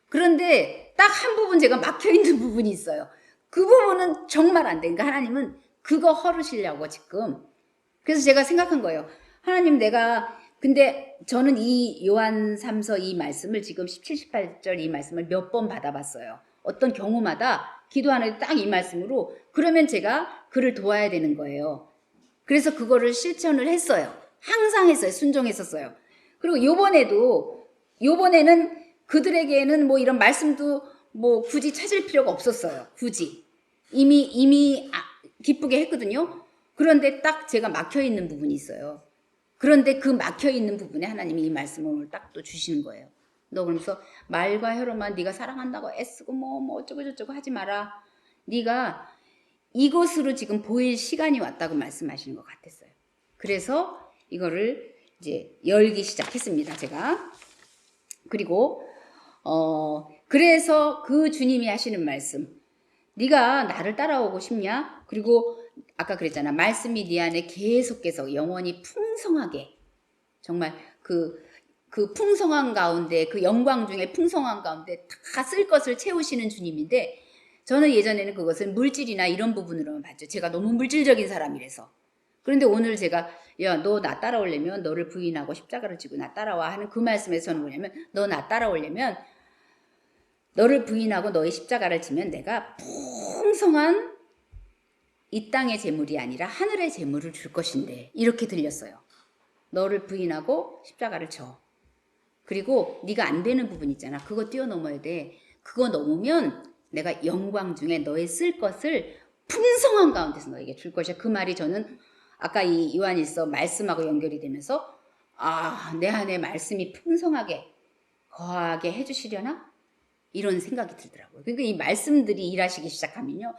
그런데 딱 한 부분 제가 막혀있는 부분이 있어요. 그 부분은 정말 안 돼. 그러니까 하나님은 그거 헐으시려고 지금. 그래서 제가 생각한 거예요. 하나님 근데 저는 이 요한 3서 이 말씀을 지금 17, 18절 이 말씀을 몇 번 받아봤어요. 어떤 경우마다 기도하는데 딱 이 말씀으로 그러면 제가 그를 도와야 되는 거예요. 그래서 그거를 실천을 했어요. 항상 했어요. 순종했었어요. 그리고 요번에는 그들에게는 뭐 이런 말씀도 뭐 굳이 찾을 필요가 없었어요. 굳이. 이미 기쁘게 했거든요. 그런데 딱 제가 막혀있는 부분이 있어요. 그런데 그 막혀있는 부분에 하나님이 이 말씀을 오늘 딱 또 주시는 거예요. 너 그러면서 말과 혀로만 네가 사랑한다고 애쓰고 뭐 어쩌고저쩌고 하지 마라. 네가 이것으로 지금 보일 시간이 왔다고 말씀하시는 것 같았어요. 그래서 이거를 이제 열기 시작했습니다. 제가. 그리고 그래서 그 주님이 하시는 말씀. 네가 나를 따라오고 싶냐? 그리고 아까 그랬잖아. 말씀이 네 안에 계속해서 영원히 풍성하게 정말 그 풍성한 가운데 그 영광 중에 풍성한 가운데 다 쓸 것을 채우시는 주님인데 저는 예전에는 그것을 물질이나 이런 부분으로만 봤죠. 제가 너무 물질적인 사람이라서. 그런데 오늘 제가 야, 너 나 따라오려면 너를 부인하고 십자가를 지고 나 따라와 하는 그 말씀에서 저는 뭐냐면 너 나 따라오려면 너를 부인하고 너의 십자가를 지면 내가 풍성한 이 땅의 재물이 아니라 하늘의 재물을 줄 것인데 이렇게 들렸어요. 너를 부인하고 십자가를 져. 그리고 네가 안 되는 부분 있잖아. 그거 뛰어넘어야 돼. 그거 넘으면 내가 영광 중에 너의 쓸 것을 풍성한 가운데서 너에게 줄 것이야. 그 말이 저는 아까 이 요한일서 말씀하고 연결이 되면서 내 안에 말씀이 풍성하게 거하게 해주시려나? 이런 생각이 들더라고요. 그러니까 이 말씀들이 일하시기 시작하면요.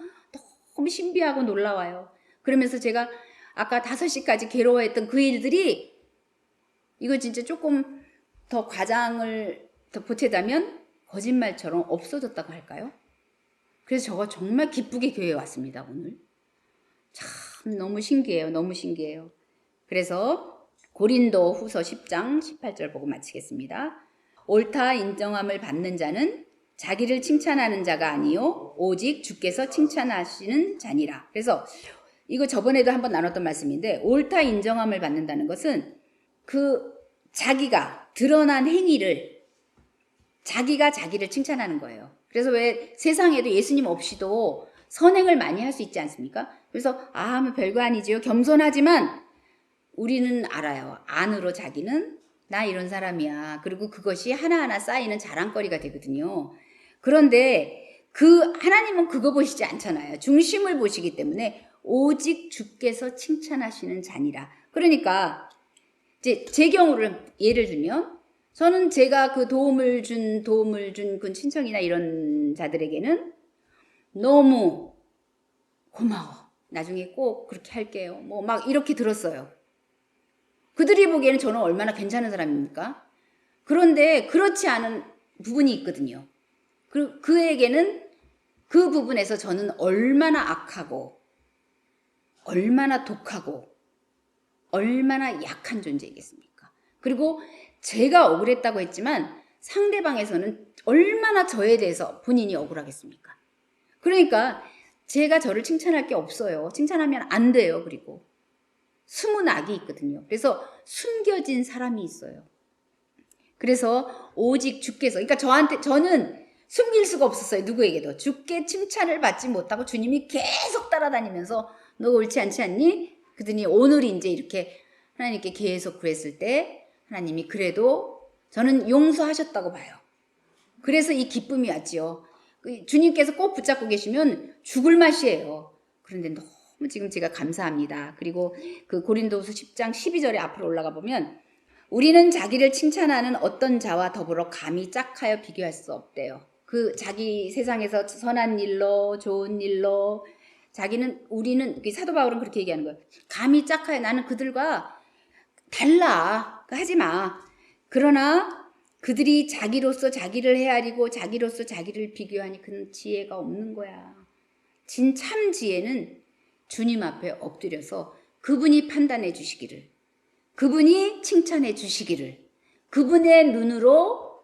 너무 신비하고 놀라워요. 그러면서 제가 아까 5시까지 괴로워했던 그 일들이 이거 진짜 조금 더 과장을 더 보태자면 거짓말처럼 없어졌다고 할까요? 그래서 저가 정말 기쁘게 교회에 왔습니다. 오늘. 참 너무 신기해요. 너무 신기해요. 그래서 고린도 후서 10장 18절 보고 마치겠습니다. 옳다 인정함을 받는 자는 자기를 칭찬하는 자가 아니요 오직 주께서 칭찬하시는 자니라. 그래서 이거 저번에도 한번 나눴던 말씀인데 옳다 인정함을 받는다는 것은 그 자기가 드러난 행위를 자기가 자기를 칭찬하는 거예요. 그래서 왜 세상에도 예수님 없이도 선행을 많이 할 수 있지 않습니까? 그래서 하면 별거 아니지요. 겸손하지만 우리는 알아요. 안으로 자기는 나 이런 사람이야. 그리고 그것이 하나하나 쌓이는 자랑거리가 되거든요. 그런데 하나님은 그거 보시지 않잖아요. 중심을 보시기 때문에 오직 주께서 칭찬하시는 자니라. 그러니까 이제 제 경우를 예를 들면 저는 제가 그 도움을 준 그 친척이나 이런 자들에게는 너무 고마워. 나중에 꼭 그렇게 할게요. 뭐 막 이렇게 들었어요. 그들이 보기에는 저는 얼마나 괜찮은 사람입니까? 그런데 그렇지 않은 부분이 있거든요. 그에게는 그 부분에서 저는 얼마나 악하고 얼마나 독하고 얼마나 약한 존재이겠습니까? 그리고 제가 억울했다고 했지만 상대방에서는 얼마나 저에 대해서 본인이 억울하겠습니까? 그러니까 제가 저를 칭찬할 게 없어요. 칭찬하면 안 돼요. 그리고 숨은 악이 있거든요. 그래서 숨겨진 사람이 있어요. 그래서 오직 주께서, 그러니까 저는 숨길 수가 없었어요. 누구에게도. 주께 칭찬을 받지 못하고 주님이 계속 따라다니면서 너 옳지 않지 않니? 그러더니 오늘 이제 이렇게 하나님께 계속 그랬을 때 하나님이 그래도 저는 용서하셨다고 봐요. 그래서 이 기쁨이 왔지요. 주님께서 꼭 붙잡고 계시면 죽을 맛이에요. 그런데 너무 지금 제가 감사합니다. 그리고 그 고린도후서 10장 12절에 앞으로 올라가 보면 우리는 자기를 칭찬하는 어떤 자와 더불어 감히 짝하여 비교할 수 없대요. 그 자기 세상에서 선한 일로 좋은 일로 우리는 사도 바울은 그렇게 얘기하는 거예요. 감히 짝하여 나는 그들과 달라. 하지 마. 그러나 그들이 자기로서 자기를 헤아리고 자기로서 자기를 비교하니 그는 지혜가 없는 거야. 참 지혜는 주님 앞에 엎드려서 그분이 판단해 주시기를, 그분이 칭찬해 주시기를, 그분의 눈으로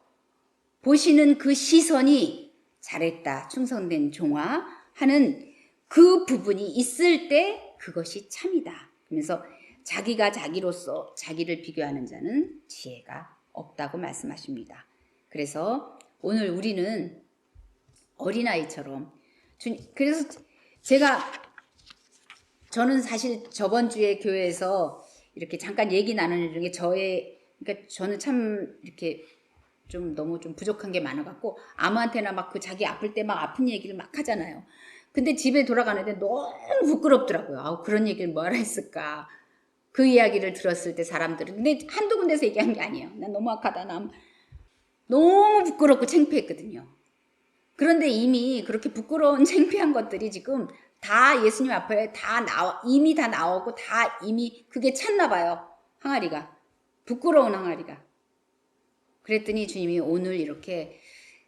보시는 그 시선이 잘했다, 충성된 종아 하는 그 부분이 있을 때 그것이 참이다. 그러면서 자기가 자기로서 자기를 비교하는 자는 지혜가 없다고 말씀하십니다. 그래서 오늘 우리는 어린아이처럼 그래서 저는 사실 저번 주에 교회에서 이렇게 잠깐 얘기 나누는 중에 그러니까 저는 참 이렇게 좀 너무 좀 부족한 게 많아갖고 아무한테나 막 그 자기 아플 때 막 아픈 얘기를 막 하잖아요. 근데 집에 돌아가는데 너무 부끄럽더라고요. 아우, 그런 얘기를 뭐하라 했을까. 그 이야기를 들었을 때 사람들은, 근데 한두 군데서 얘기한 게 아니에요. 난 너무 악하다. 난 너무 부끄럽고 창피했거든요. 그런데 이미 그렇게 부끄러운 창피한 것들이 지금 다 예수님 앞에 이미 다 나오고 다 이미 그게 찼나 봐요. 항아리가. 부끄러운 항아리가. 그랬더니 주님이 오늘 이렇게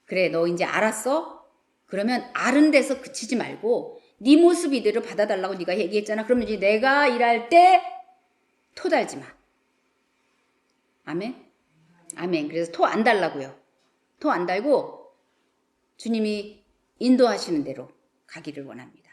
그래, 너 이제 알았어? 그러면 아는 데서 그치지 말고 네 모습 이대로 받아달라고 네가 얘기했잖아. 그러면 이제 내가 일할 때 토 달지 마. 아멘? 아멘. 그래서 토 안 달라고요. 토 안 달고 주님이 인도하시는 대로 가기를 원합니다.